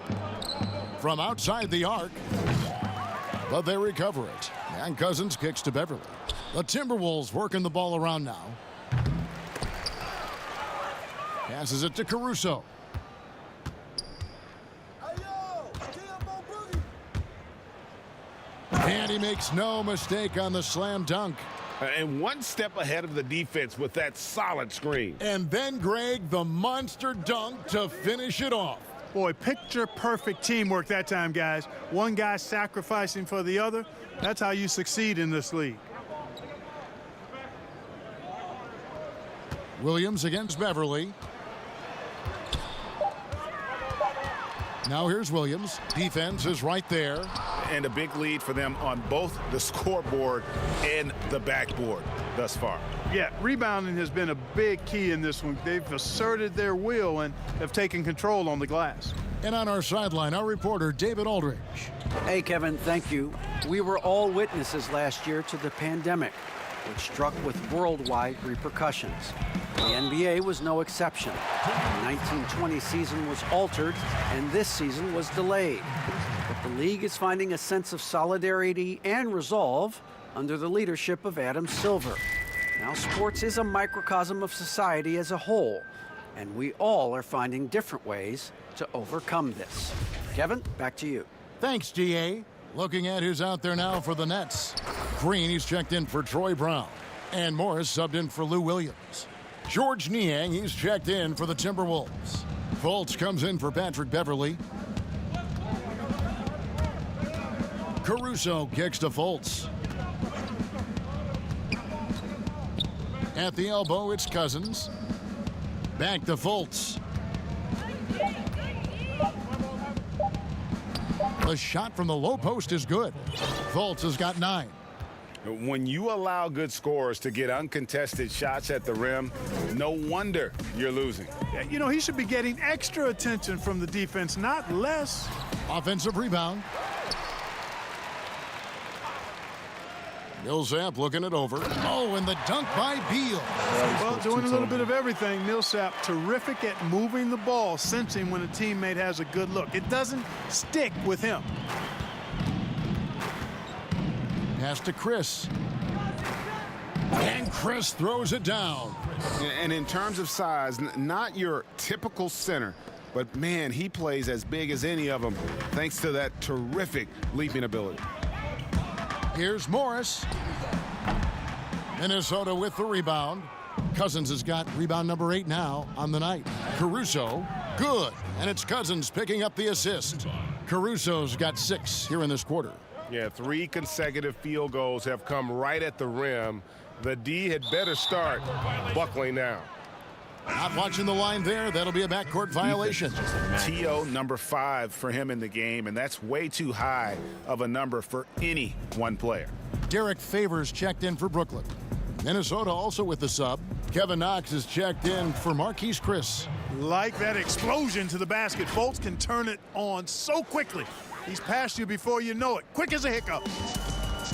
From outside the arc, but they recover it. And Cousins kicks to Beverly. The Timberwolves working the ball around now. Passes it to Caruso. And he makes no mistake on the slam dunk. And one step ahead of the defense with that solid screen. And then, Greg, the monster dunk to finish it off. Boy, picture perfect teamwork that time, guys. One guy sacrificing for the other. That's how you succeed in this league. Williams against Beverly. Now here's Williams. Defense is right there. And a big lead for them on both the scoreboard and the backboard thus far. Yeah, rebounding has been a big key in this one. They've asserted their will and have taken control on the glass. And on our sideline, our reporter, David Aldridge. Hey, Kevin, thank you. We were all witnesses last year to the pandemic, which struck with worldwide repercussions. The NBA was no exception. The 1920 season was altered, and this season was delayed. But the league is finding a sense of solidarity and resolve under the leadership of Adam Silver. Now, sports is a microcosm of society as a whole, and we all are finding different ways to overcome this. Kevin, back to you. Thanks, DA. Looking at who's out there now for the Nets. Green, he's checked in for Troy Brown. And Morris subbed in for Lou Williams. George Niang, he's checked in for the Timberwolves. Fultz comes in for Patrick Beverly. Caruso kicks to Fultz. At the elbow, it's Cousins. Back to Fultz. The shot from the low post is good. Fultz has got 9. When you allow good scorers to get uncontested shots at the rim, no wonder you're losing. You know, he should be getting extra attention from the defense, not less. Offensive rebound. Millsap looking it over. Oh, and the dunk by Beal. Well, doing a little bit of everything. Millsap terrific at moving the ball, sensing when a teammate has a good look. It doesn't stick with him. Pass to Chris. And Chris throws it down. And in terms of size, not your typical center, but man, he plays as big as any of them thanks to that terrific leaping ability. Here's Morris. Minnesota with the rebound. Cousins has got rebound number 8 now on the night. Caruso, good. And it's Cousins picking up the assist. Caruso's got 6 here in this quarter. Yeah, 3 consecutive field goals have come right at the rim. The D had better start buckling now. Not watching the line there. That'll be a backcourt violation. TO number 5 for him in the game, and that's way too high of a number for any one player. Derek Favors checked in for Brooklyn. Minnesota also with the sub. Kevin Knox is checked in for Marquise Chris. Like that explosion to the basket. Fultz can turn it on so quickly. He's past you before you know it. Quick as a hiccup.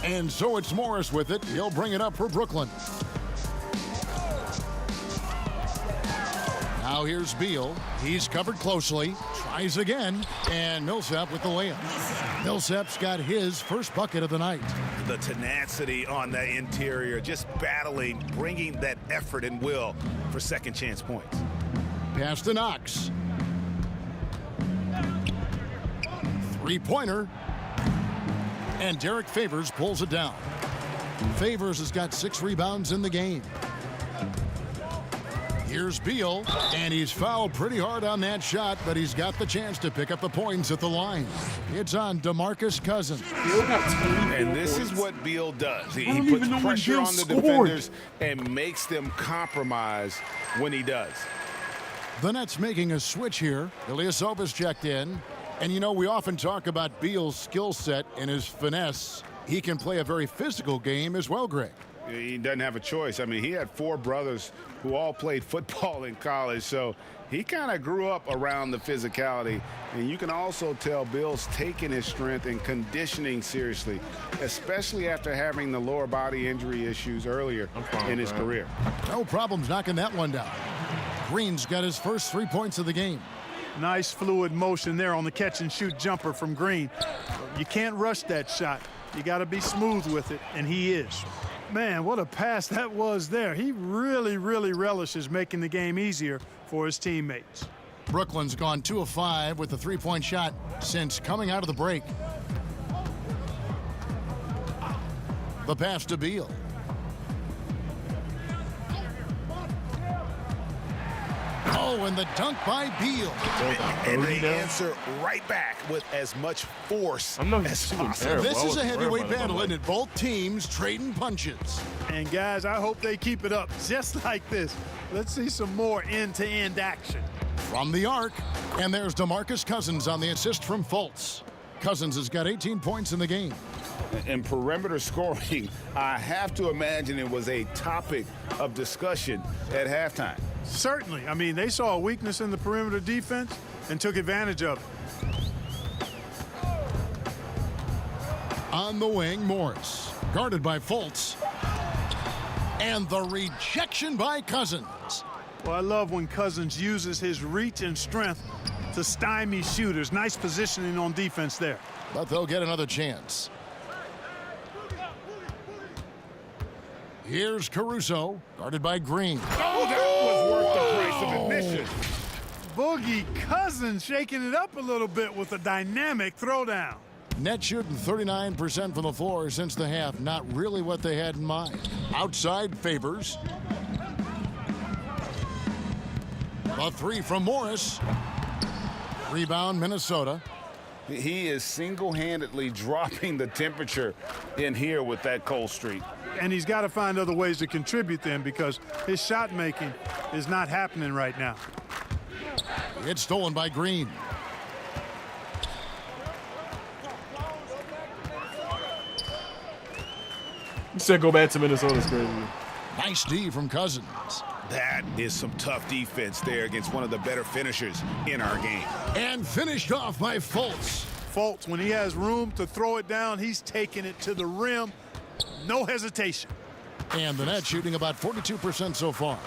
And so it's Morris with it. He'll bring it up for Brooklyn. Now here's Beal. He's covered closely. Tries again. And Millsap with the layup. Millsap's got his first bucket of the night. The tenacity on the interior, just battling, bringing that effort and will for second chance points. Pass to Knox. Three-pointer. And Derek Favors pulls it down. Favors has got 6 rebounds in the game. Here's Beal, and he's fouled pretty hard on that shot, but he's got the chance to pick up the points at the line. It's on DeMarcus Cousins. And this is what Beal does. He puts pressure on the defenders and makes them compromise when he does. The Nets making a switch here. Ilyasova's checked in. And, you know, we often talk about Beal's skill set and his finesse. He can play a very physical game as well, Greg. He doesn't have a choice. I mean, he had 4 brothers who all played football in college, so he kind of grew up around the physicality. And you can also tell Bill's taking his strength and conditioning seriously, especially after having the lower body injury issues earlier in his career. No problems knocking that one down. Green's got his first 3 points of the game. Nice fluid motion there on the catch-and-shoot jumper from Green. You can't rush that shot. You got to be smooth with it, and he is. Man, what a pass that was there. He really, really relishes making the game easier for his teammates. Brooklyn's gone 2 of 5 with a 3-point shot since coming out of the break. The pass to Beal. Oh, and the dunk by Beal. And they answer right back with as much force as possible. This is a heavyweight battle, isn't it? Both teams trading punches. And guys, I hope they keep it up just like this. Let's see some more end-to-end action. From the arc, and there's DeMarcus Cousins on the assist from Fultz. Cousins has got 18 points in the game. In perimeter scoring, I have to imagine it was a topic of discussion at halftime. Certainly. I mean, they saw a weakness in the perimeter defense and took advantage of it. On the wing, Morris. Guarded by Fultz. And the rejection by Cousins. Well, I love when Cousins uses his reach and strength to stymie shooters. Nice positioning on defense there. But they'll get another chance. Here's Caruso, guarded by Green. Oh, that was worth the price of admission. Boogie Cousins shaking it up a little bit with a dynamic throwdown. Net shooting 39% from the floor since the half. Not really what they had in mind. Outside Favors. A three from Morris. Rebound, Minnesota. He is single-handedly dropping the temperature in here with that cold streak. And he's got to find other ways to contribute then, because his shot making is not happening right now. It's stolen by Green. You said go back to Minnesota's crazy. Nice D from Cousins. That is some tough defense there against one of the better finishers in our game. And finished off by Fultz. Fultz, when he has room to throw it down, he's taking it to the rim. No hesitation. And the net shooting about 42% so far.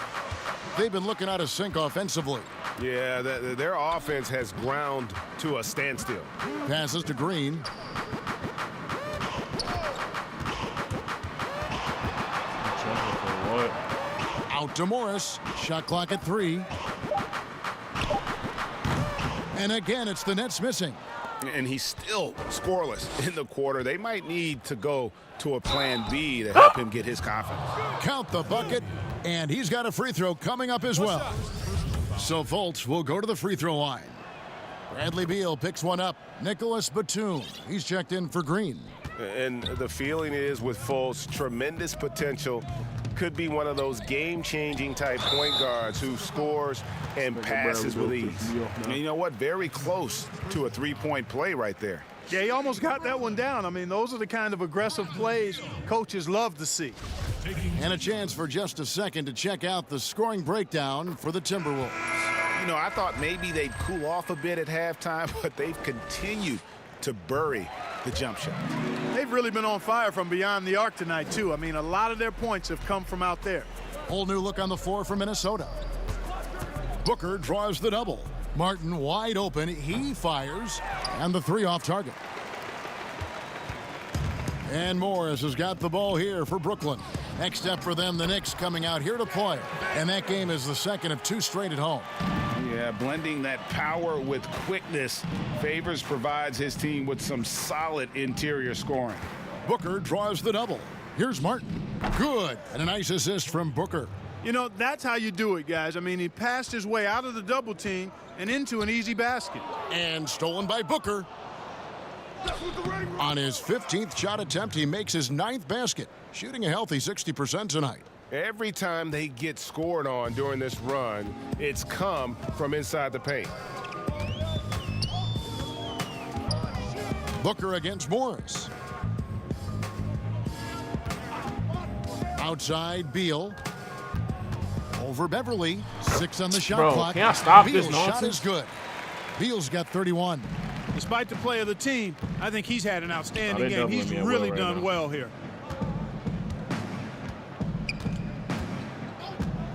They've been looking out of sync offensively. Yeah, their offense has ground to a standstill. Passes to Green. Out to Morris. Shot clock at 3. And again, it's the Nets missing. And he's still scoreless in the quarter. They might need to go to a plan B to help him get his confidence. Count the bucket, and he's got a free throw coming up as well. So Fultz will go to the free throw line. Bradley Beal picks one up. Nicholas Batum. He's checked in for Green. And the feeling is with Fultz, tremendous potential. Could be one of those game-changing type point guards who scores and passes with ease. And you know what? Very close to a three-point play right there. Yeah, he almost got that one down. I mean, those are the kind of aggressive plays coaches love to see. And a chance for just a second to check out the scoring breakdown for the Timberwolves. You know, I thought maybe they'd cool off a bit at halftime, but they've continued to bury the jump shot. They've really been on fire from beyond the arc tonight, too. I mean, a lot of their points have come from out there. Whole new look on the floor for Minnesota. Booker draws the double. Martin wide open. He fires. And the three off target. And Morris has got the ball here for Brooklyn. Next step for them, the Knicks coming out here to play. And that game is the second of 2 straight at home. Yeah, blending that power with quickness. Favors provides his team with some solid interior scoring. Booker draws the double. Here's Martin. Good. And a nice assist from Booker. You know, that's how you do it, guys. I mean, he passed his way out of the double team and into an easy basket. And stolen by Booker. On his 15th shot attempt, he makes his 9th basket, shooting a healthy 60% tonight. Every time they get scored on during this run, it's come from inside the paint. Booker against Morris. Outside, Beal. Over Beverly. 6 on the shot clock. Can I stop Beal's this nonsense? shot is good. Beal's got 31. Despite the play of the team, I think he's had an outstanding game. He's really done well here.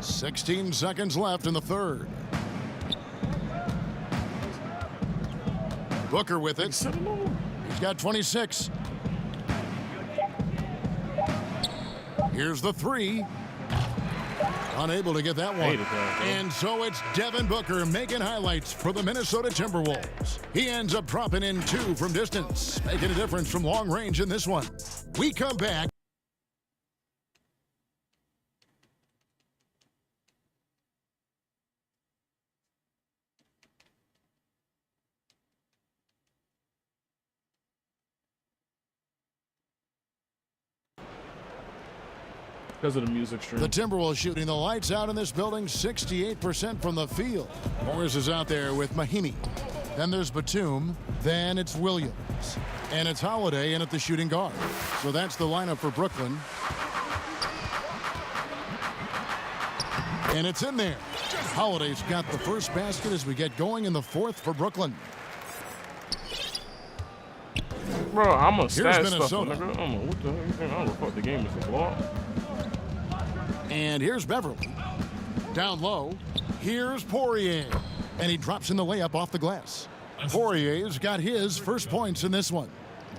16 seconds left in the third. Booker with it. He's got 26. Here's the 3. Unable to get that one. And so it's Devin Booker making highlights for the Minnesota Timberwolves. He ends up dropping in 2 from distance, making a difference from long range in this one. We come back. Because of the music stream. The Timberwolves shooting the lights out in this building, 68% from the field. Morris is out there with Mahimi. Then there's Batum. Then it's Williams. And it's Holiday in at the shooting guard. So that's the lineup for Brooklyn. And it's in there. Holiday's got the first basket as we get going in the fourth for Brooklyn. Bro, I'm a stat stuffer, Minnesota. nigga. I don't know what the hell you think. I don't know what the game is long. And here's Beverly. Down low. Here's Poirier. And he drops in the layup off the glass. Poirier's got his first points in this one.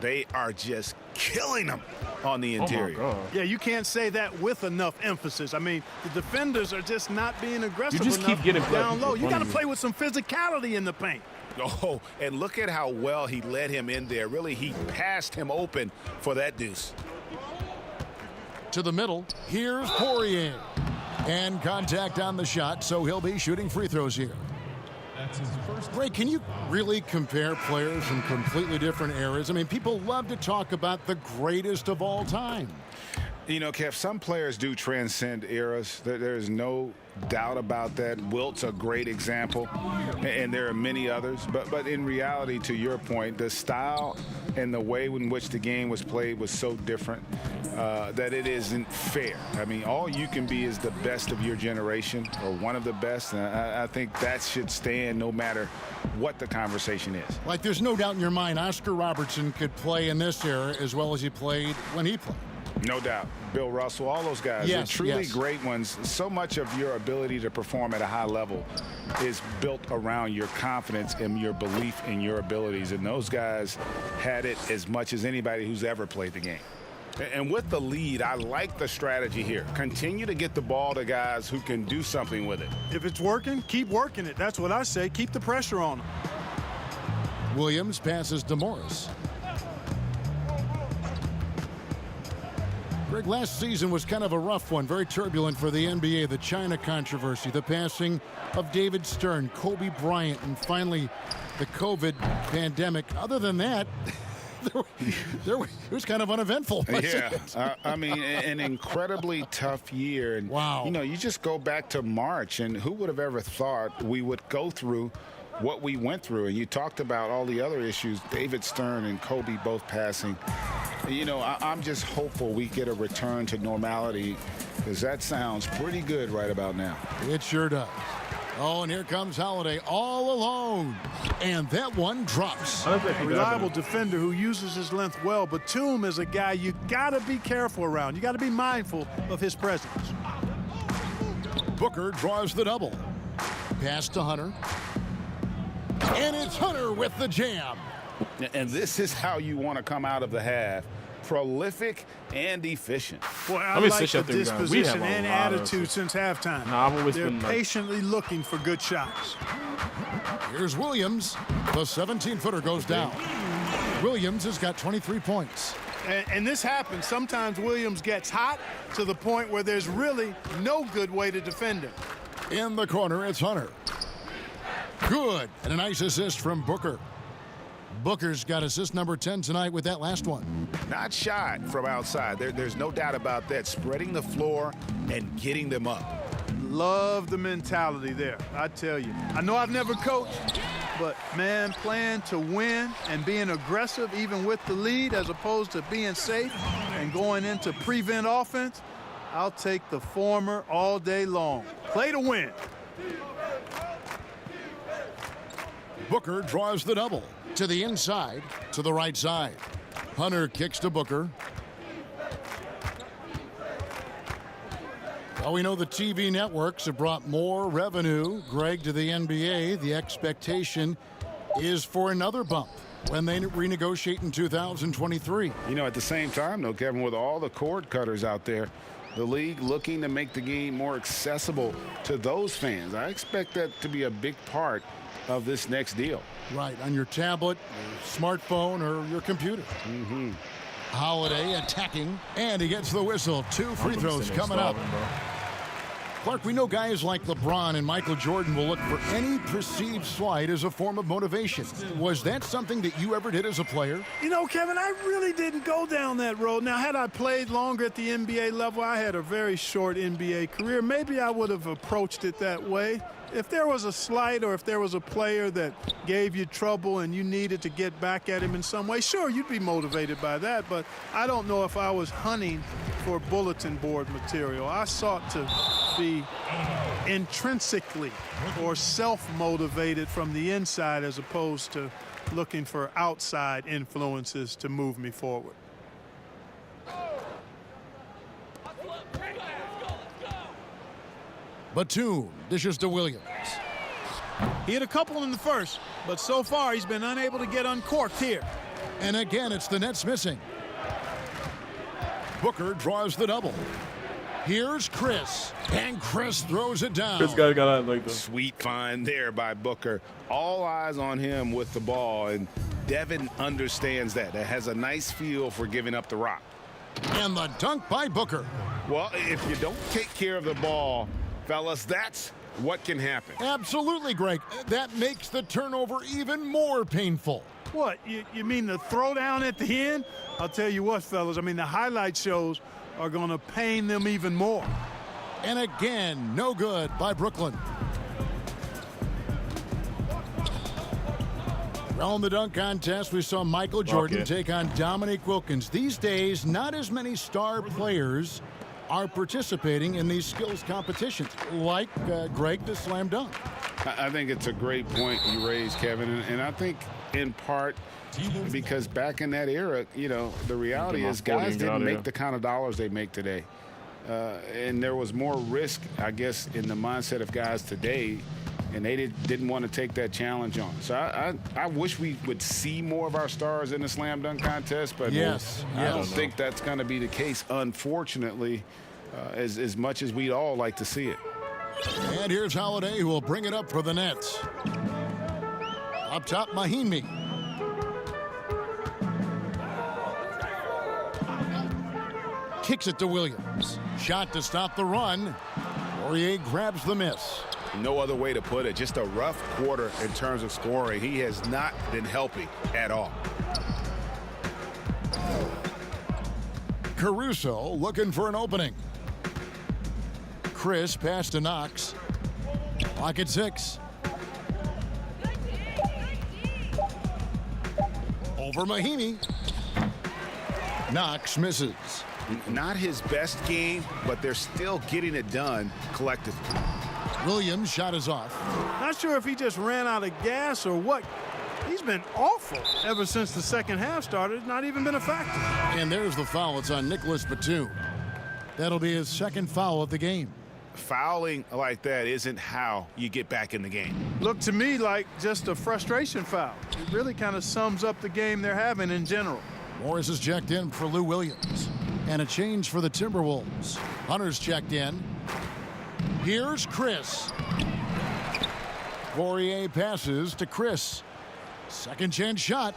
They are just killing them on the interior. Oh my God. Yeah, you can't say that with enough emphasis. I mean, the defenders are just not being aggressive just enough keep getting down low. You got to you. play with some physicality in the paint. Oh, and look at how well he led him in there. Really, he passed him open for that deuce. To the middle. Here's Poirier. And contact on the shot, so he'll be shooting free throws here. Ray, can you really compare players from completely different eras? I mean, people love to talk about the greatest of all time. You know, Kev, some players do transcend eras. There's no doubt about that. Wilt's a great example, and there are many others. But in reality, to your point, the style and the way in which the game was played was so different that it isn't fair. I mean, all you can be is the best of your generation or one of the best. And I think that should stand no matter what the conversation is. Like, there's no doubt in your mind Oscar Robertson could play in this era as well as he played when he played. No doubt. Bill Russell, all those guys, yes, the truly yes. great ones. So much of your ability to perform at a high level is built around your confidence and your belief in your abilities. And those guys had it as much as anybody who's ever played the game. And with the lead, I like the strategy here. Continue to get the ball to guys who can do something with it. If it's working, keep working it. That's what I say. Keep the pressure on them. Williams passes to Morris. Greg, last season was kind of a rough one, very turbulent for the NBA. The China controversy, the passing of David Stern, Kobe Bryant, and finally the COVID pandemic. Other than that, it was kind of uneventful. Yeah, I mean, an incredibly tough year. And, wow. You know, you just go back to March, and who would have ever thought we would go through what we went through? And you talked about all the other issues, David Stern and Kobe both passing. You know, I'm just hopeful we get a return to normality, because that sounds pretty good right about now. It sure does. Oh, and here comes Holiday all alone. And that one drops. A reliable defender who uses his length well, but Batum is a guy you got to be careful around. You got to be mindful of his presence. Booker draws the double. Pass to Hunter. And it's Hunter with the jam. And this is how you want to come out of the half. Prolific and efficient. Boy, I like the disposition and attitude since halftime. They're patiently looking for good shots. Here's Williams. The 17-footer goes down. Williams has got 23 points. And this happens. Sometimes Williams gets hot to the point where there's really no good way to defend him. In the corner, it's Hunter. Good. And a nice assist from Booker. Booker's got assist number 10 tonight with that last one. Not shy from outside. There's no doubt about that. Spreading the floor and getting them up. Love the mentality there, I tell you. I know I've never coached, but, man, playing to win and being aggressive even with the lead as opposed to being safe and going into prevent offense, I'll take the former all day long. Play to win. Booker draws the double. To the inside, to the right side. Hunter kicks to Booker. Well, we know the TV networks have brought more revenue, Greg, to the NBA. The expectation is for another bump when they renegotiate in 2023. You know, at the same time, though, Kevin, with all the cord cutters out there, the league looking to make the game more accessible to those fans. I expect that to be a big part of this next deal. Right, on your tablet, your smartphone, or your computer. Mm-hmm. Holiday attacking, and he gets the whistle. 2 free throws coming up. Clark, we know guys like LeBron and Michael Jordan will look for any perceived slight as a form of motivation. Was that something that you ever did as a player? You know, Kevin, I really didn't go down that road. Now, had I played longer at the NBA level, I had a very short NBA career. Maybe I would have approached it that way. If there was a slight or if there was a player that gave you trouble and you needed to get back at him in some way, sure, you'd be motivated by that, but I don't know if I was hunting for bulletin board material. I sought to be intrinsically or self-motivated from the inside as opposed to looking for outside influences to move me forward. Batum dishes to Williams. He had a couple in the first, but so far he's been unable to get uncorked here. And again, it's the Nets missing. Booker draws the double. Here's Chris, and Chris throws it down. This guy got out like this. Sweet find there by Booker. All eyes on him with the ball, and Devin understands that. That has a nice feel for giving up the rock. And the dunk by Booker. Well, if you don't take care of the ball, fellas, that's what can happen. Absolutely, Greg. That makes the turnover even more painful. What, you mean the throwdown at the end? I'll tell you what, fellas, I mean, the highlight shows are going to pain them even more. And again, no good by Brooklyn. On the dunk contest, we saw Michael Jordan take on Dominique Wilkins. These days, not as many star players are participating in these skills competitions, like Greg, the slam dunk. I think it's a great point you raised, Kevin, and I think in part because back in that era, you know, the reality is guys didn't make the kind of dollars they make today. And there was more risk, I guess, in the mindset of guys today, and they didn't want to take that challenge on. So I wish we would see more of our stars in the slam dunk contest, but I don't think that's going to be the case, unfortunately, as much as we'd all like to see it. And here's Holiday, who will bring it up for the Nets. Up top, Mahinmi. Kicks it to Williams. Shot to stop the run. Poirier grabs the miss. No other way to put it. Just a rough quarter in terms of scoring. He has not been helping at all. Caruso looking for an opening. Chris pass to Knox. Clock at 6. Over Mahinmi. Knox misses. Not his best game, but they're still getting it done collectively. Williams' shot is off. Not sure if he just ran out of gas or what. He's been awful ever since the second half started. Not even been a factor. And there's the foul. It's on Nicholas Batum. That'll be his second foul of the game. Fouling like that isn't how you get back in the game. Looked to me like just a frustration foul. It really kind of sums up the game they're having in general. Morris is checked in for Lou Williams. And a change for the Timberwolves. Hunter's checked in. Here's Chris. Poirier passes to Chris. Second chance shot.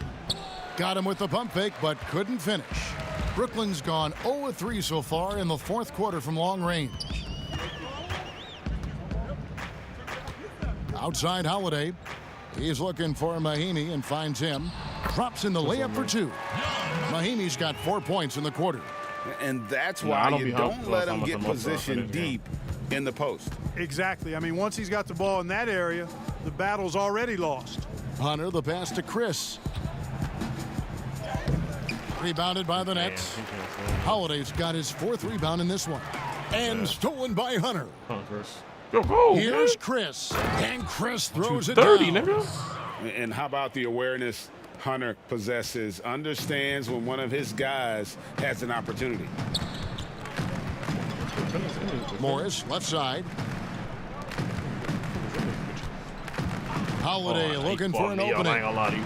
Got him with the pump fake, but couldn't finish. Brooklyn's gone 0-3 so far in the fourth quarter from long range. Outside Holiday. He's looking for Mahinmi and finds him. Drops in the layup for 2. Mahimi's got 4 points in the quarter. And that's why you don't let him get positioned deep in the post. Exactly. I mean, once he's got the ball in that area, the battle's already lost. Hunter, the pass to Chris. Rebounded by the Nets. Holiday's got his 4th rebound in this one. And stolen by Hunter. Here's Chris. And Chris throws it down. Nigga. And how about the awareness Hunter possesses, understands when one of his guys has an opportunity. Morris, left side. Holiday looking for an opening.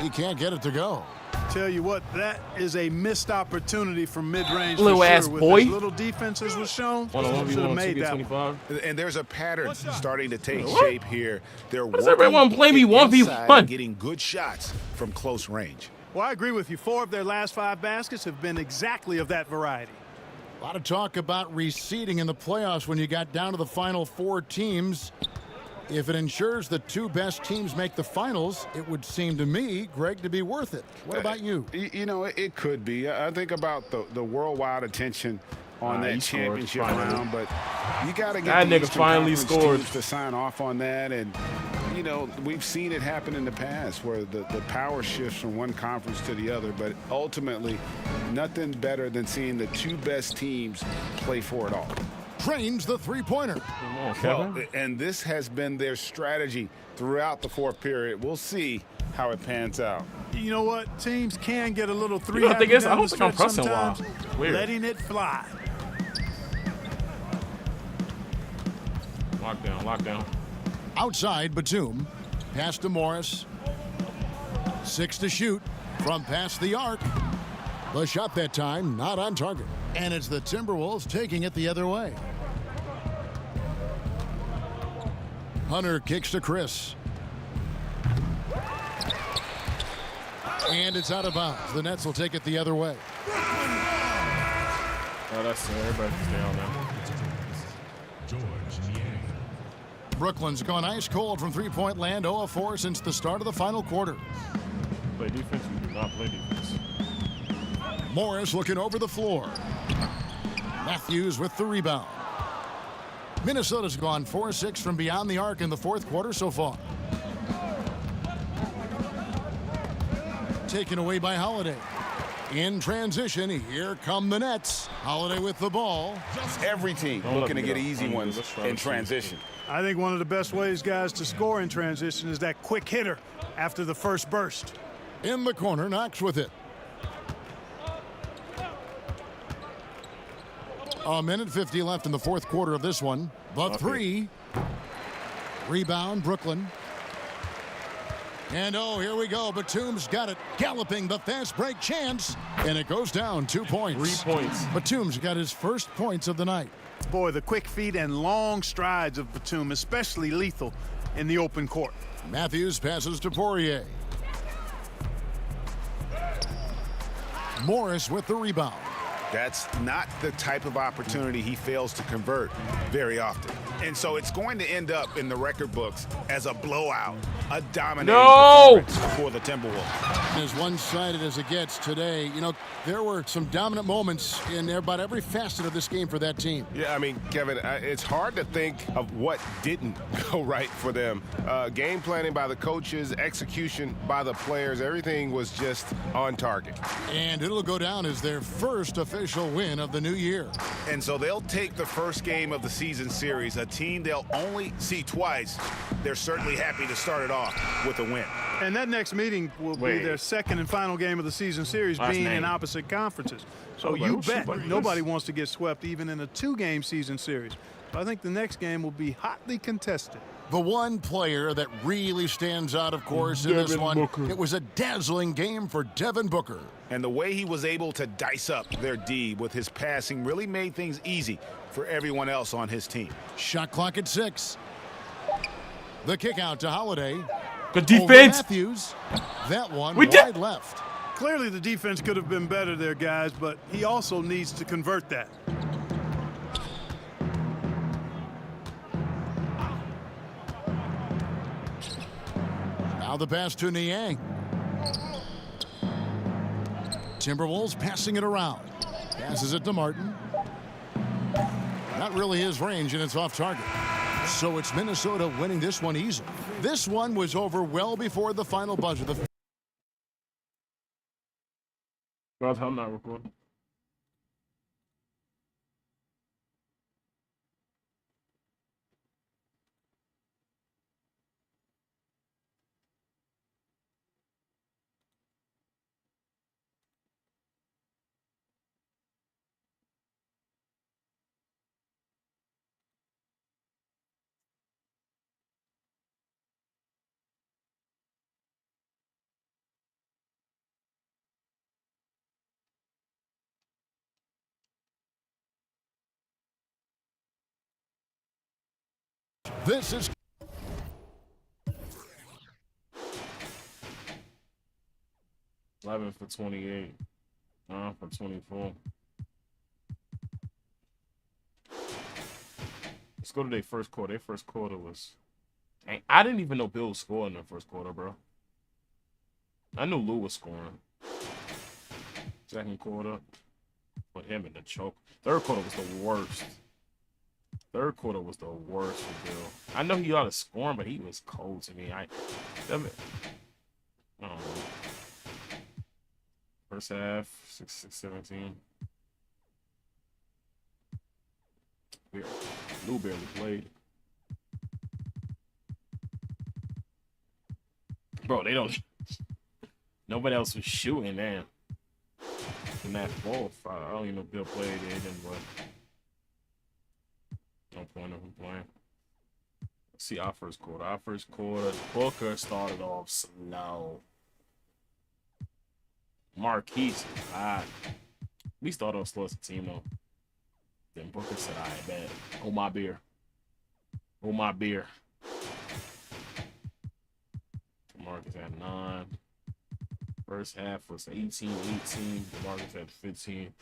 He can't get it to go. Tell you what, that is a missed opportunity from mid-range. Little ass with boy. as little defenses was shown. Should have made that one. And there's a pattern starting to take shape here. They're does everyone play me 1v1? Getting good shots from close range. Well, I agree with you. 4 of their last 5 baskets have been exactly of that variety. A lot of talk about reseeding in the playoffs when you got down to the final 4 teams. If it ensures the 2 best teams make the finals, it would seem to me, Greg, to be worth it. What about you? You know, it could be. I think about the worldwide attention on that championship round, but you got to get that nigga finally scored to sign off on that. And you know, we've seen it happen in the past where the power shifts from one conference to the other, but ultimately nothing better than seeing the 2 best teams play for it all. drains the three-pointer. Come on, Well, Kevin. and this has been their strategy throughout the fourth period. We'll see how it pans out. You know what? Teams can get a little I don't think three-happy I down don't the think I'm stretch pressing sometimes, wild. Weird. letting it fly. Lockdown, lockdown. Outside, Batum. Pass to Morris. 6 to shoot from past the arc. The shot that time not on target. And it's the Timberwolves taking it the other way. Hunter kicks to Chris. And it's out of bounds. The Nets will take it the other way. Oh, that's everybody can stay on now. Brooklyn's gone ice cold from three-point land, 0 of 4 since the start of the final quarter. Play defense, we do not play defense. Morris looking over the floor. Matthews with the rebound. Minnesota's gone 4-6 from beyond the arc in the fourth quarter so far. Taken away by Holiday. In transition, here come the Nets. Holiday with the ball. Every team looking to get easy ones in transition. I think one of the best ways, guys, to score in transition is that quick hitter after the first burst. In the corner, Knox with it. A minute 50 left in the fourth quarter of this one. The three. Rebound, Brooklyn. And oh, here we go. Batum's got it. Galloping the fast break chance. And it goes down 2 points. 3 points. Batum's got his first points of the night. Boy, the quick feet and long strides of Batum, especially lethal in the open court. Matthews passes to Poirier. Morris with the rebound. That's not the type of opportunity he fails to convert very often. And so it's going to end up in the record books as a blowout, a dominating performance for the Timberwolves. As one-sided as it gets today, you know, there were some dominant moments in about every facet of this game for that team. Yeah, I mean, Kevin, it's hard to think of what didn't go right for them. Game planning by the coaches, execution by the players, everything was just on target. And it'll go down as their first official win of the new year. And so they'll take the first game of the season series, a team they'll only see twice. They're certainly happy to start it off with a win. And that next meeting will be their second and final game of the season series, being in opposite conferences. So you bet nobody wants to get swept even in a two-game season series. So I think the next game will be hotly contested. The one player that really stands out, of course, in this one, it was a dazzling game for Devin Booker. And the way he was able to dice up their D with his passing really made things easy for everyone else on his team. Shot clock at 6. The kick out to Holiday. Good defense. Matthews. That one wide left. Clearly the defense could have been better there, guys, but he also needs to convert that. Now the pass to Niang. Timberwolves passing it around. Passes it to Martin. Not really his range, and it's off target. So it's Minnesota winning this one easily. This one was over well before the final buzzer. God, I'm not recording. This is 11 for 28. 9 for 24. Let's go to their first quarter. Their first quarter was... Dang, I didn't even know Bill was scoring in the first quarter, bro. I knew Lou was scoring. Second quarter, put him in the choke. Third quarter was the worst. Third quarter was the worst for Bill. I know he ought to score, but he was cold to me. I don't know. First half, 6-17. Lou barely played. Bro, they don't. Nobody else was shooting, man. In that fourth, I don't even know if Bill played it, but no point of him playing. Let's see our first quarter. Our first quarter, Booker started off slow. Marquise is hot. We started off slow as a team, though. Then Booker said, "I bet. Hold my beer. Hold my beer." Marcus had 9. First half was 18-18. Marcus had 15.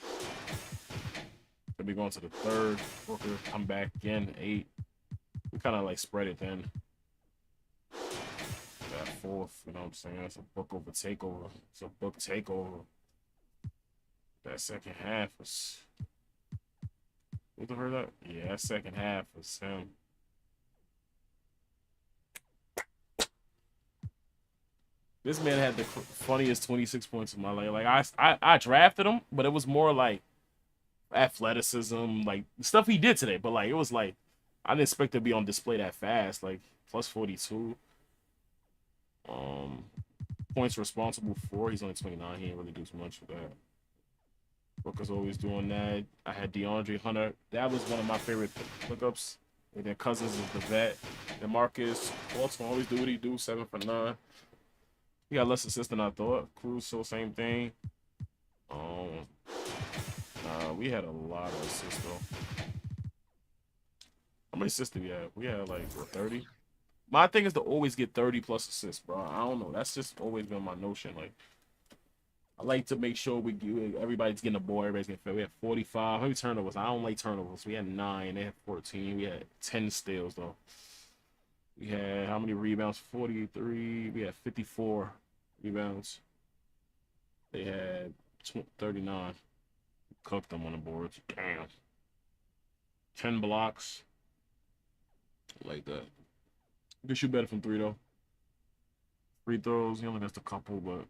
Then we going to the third. Booker come back again, 8. We kind of like spread it then. That fourth, you know what I'm saying? It's a book over takeover. It's a book takeover. That second half was. Who heard that? Yeah, that second half was him. This man had the funniest 26 points of my life. Like I drafted him, but it was more like athleticism, like stuff he did today. But like it was like I didn't expect to be on display that fast. Like plus 42. Points responsible for. He's only 29. He didn't really do too much for that. Booker's always doing that. I had DeAndre Hunter. That was one of my favorite pickups. And then Cousins is the vet. Then Marcus Walton always do what he do. 7 for 9. He got less assists than I thought. Caruso, same thing. We had a lot of assists though. How many assists did we have? We had like what, 30. My thing is to always get 30 plus assists, bro. I don't know. That's just always been my notion. Like, I like to make sure everybody's getting a ball, everybody's getting fed. We had 45. How many turnovers? I don't like turnovers. We had 9. They had 14. We had 10 steals though. We had how many rebounds? 43. We had 54 rebounds. They had 39. Cooked them on the boards. Damn. 10 blocks. Like that. You can shoot better from 3 though. Free throws, he only missed a couple, but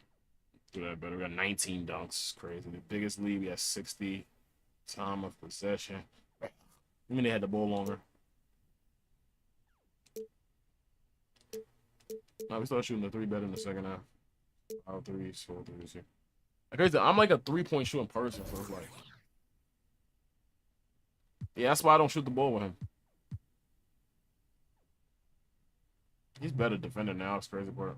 do that better. We got 19 dunks. Crazy. The biggest lead, we had 60 time of possession. I mean, they had the ball longer. Now we started shooting the 3 better in the second half. Out 3s, 4 3s here. Crazy. I'm like a 3-point shooting person, so it's like, yeah, that's why I don't shoot the ball with him. He's better defender now. It's crazy part.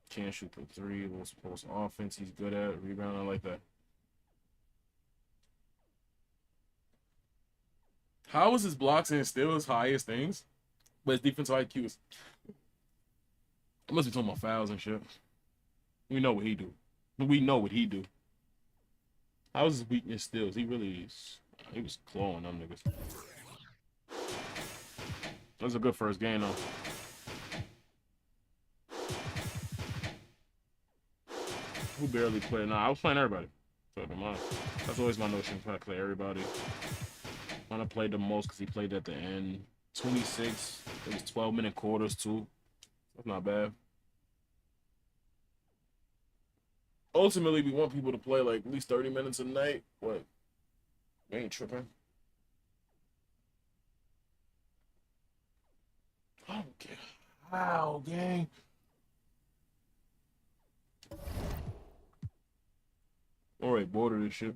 Can't shoot the 3. Little post offense. He's good at rebounding. I like that. How is his blocks and still his highest things, but his defensive IQ is? I must be talking about fouls and shit. We know what he do. We know what he do. How is his weakness steals? He really is. He was clawing them niggas. That was a good first game though. Who barely played? Nah, I was playing everybody. That's always my notion. Try to play everybody. I played the most because he played at the end. 26. It was 12-minute quarters too. That's not bad. Ultimately, we want people to play like at least 30 minutes a night. What? We ain't tripping. Okay. Wow, gang. All right, bored of this shit.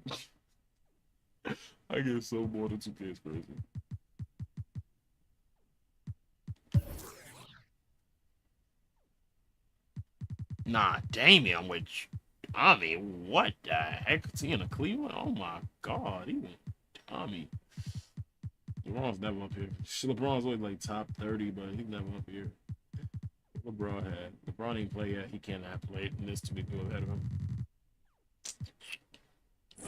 I get so bored of 2K. It's crazy. Nah, Damian, which, I mean, what the heck? Is he in a Cleveland? Oh my God, even Tommy. LeBron's never up here. LeBron's always like top 30, but he's never up here. LeBron didn't play yet. He cannot play, and there's too many people ahead of him.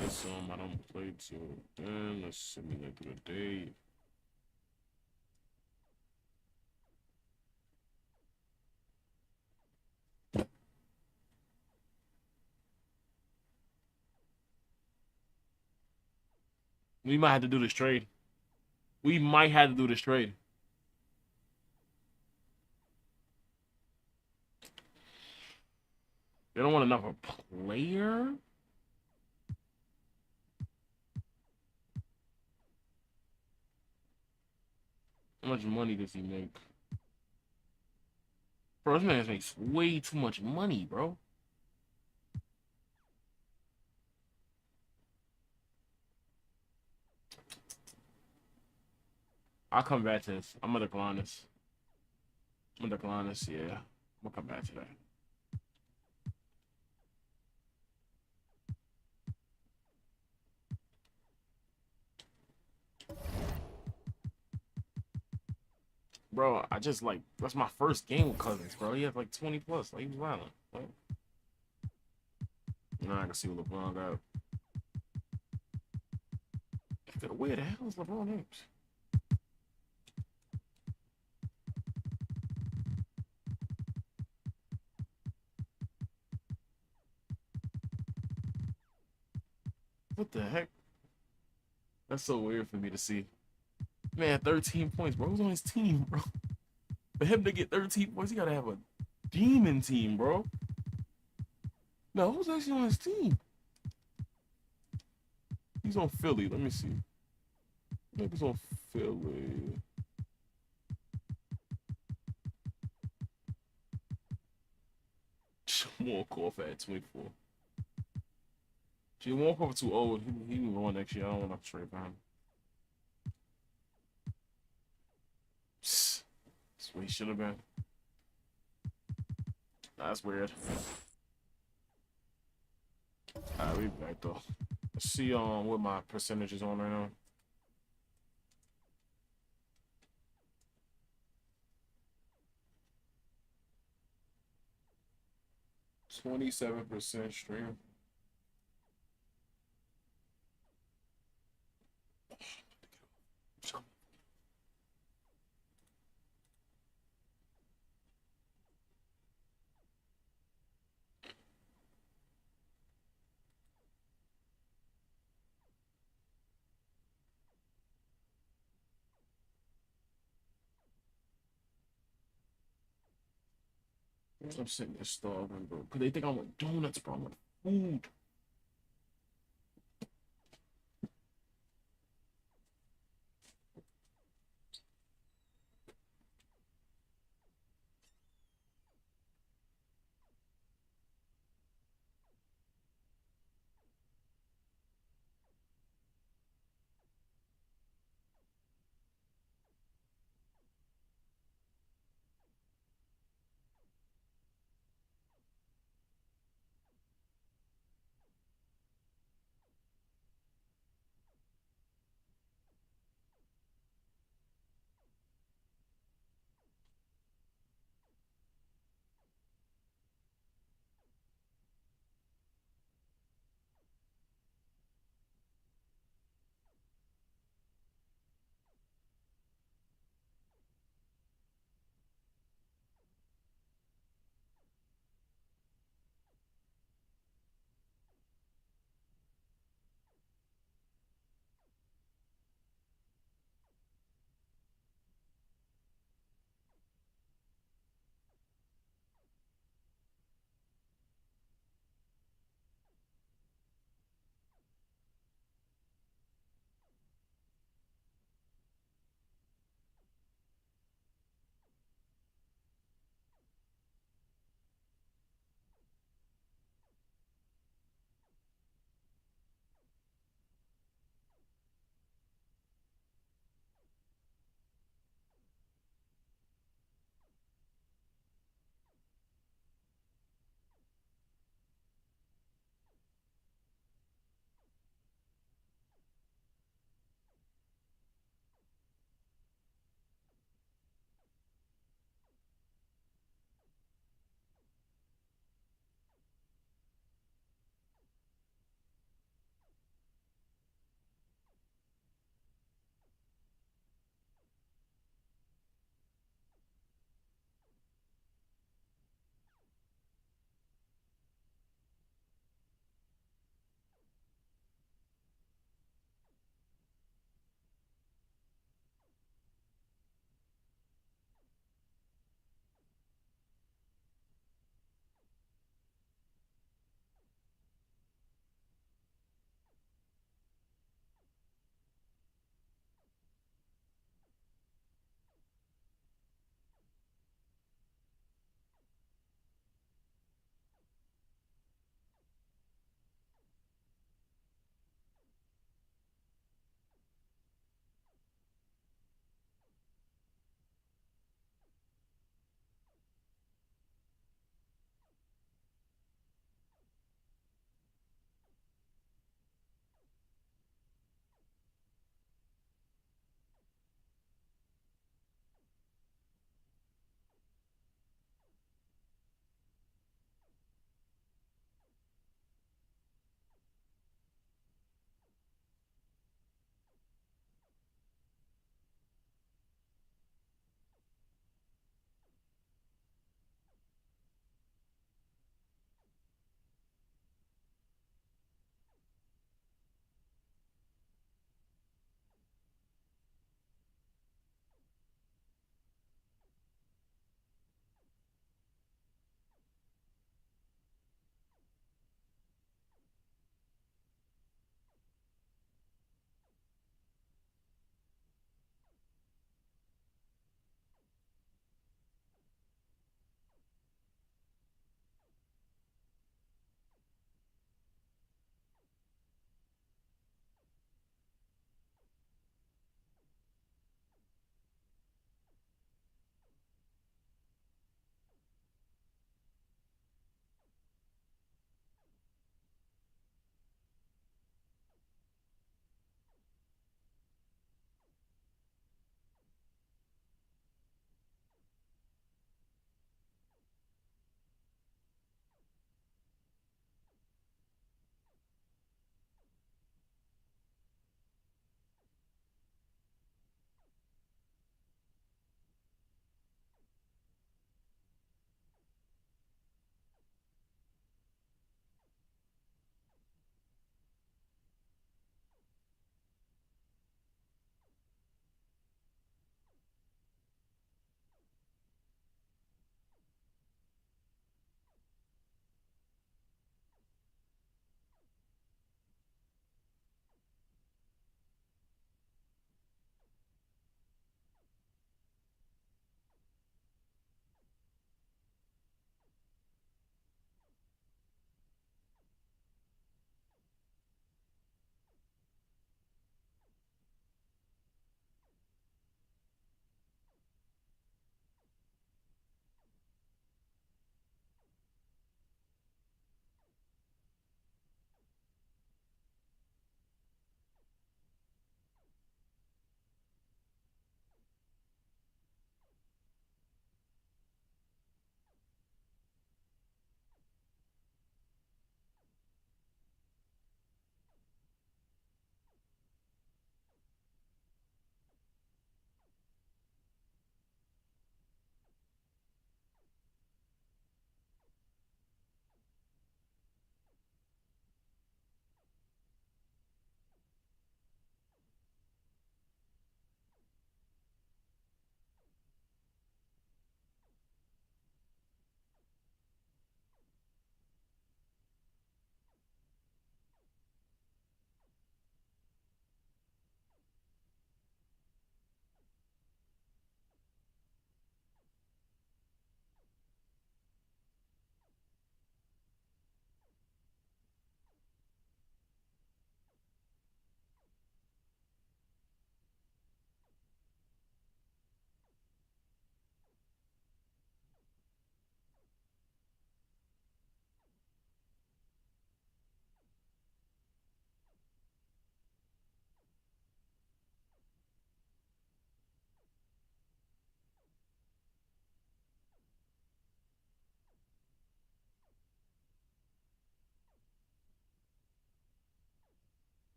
Let's I don't play till then. Let's simulate through the day. We might have to do this trade. We might have to do this trade. They don't want another player? How much money does he make? Bro, this man makes way too much money, bro. I'll come back to this. I'm gonna decline this. I'm gonna decline this, yeah. I'm gonna come back to that. Bro, I just like, that's my first game with Cousins, bro. He had like 20 plus. Like, he was violent. Like, now I can see what LeBron got. Where the hell is LeBron James? What the heck? That's so weird for me to see. Man, 13 points, bro. Who's on his team, bro? For him to get 13 points, he gotta have a demon team, bro. No, who's actually on his team? He's on Philly. Let me see. Maybe he's on Philly. Walkoff at 24. Gee, Walkoff too old. He can go on next year. I don't want to trade for him. That's what he should have been. That's weird. Alright, we back though. Let's see what my percentage is on right now. %27 stream. I'm sitting there starving, bro. Cause they think I want donuts, bro. I want food.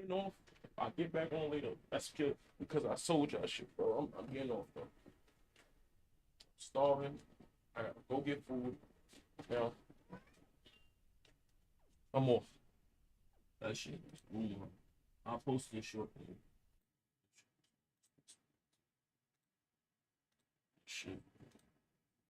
getting off. I'll get back on later. That's because I sold y'all shit, bro. I'm getting off, bro. Starving. I gotta go get food. Now, I'm off. That shit is booming. I'll post this short. Shit.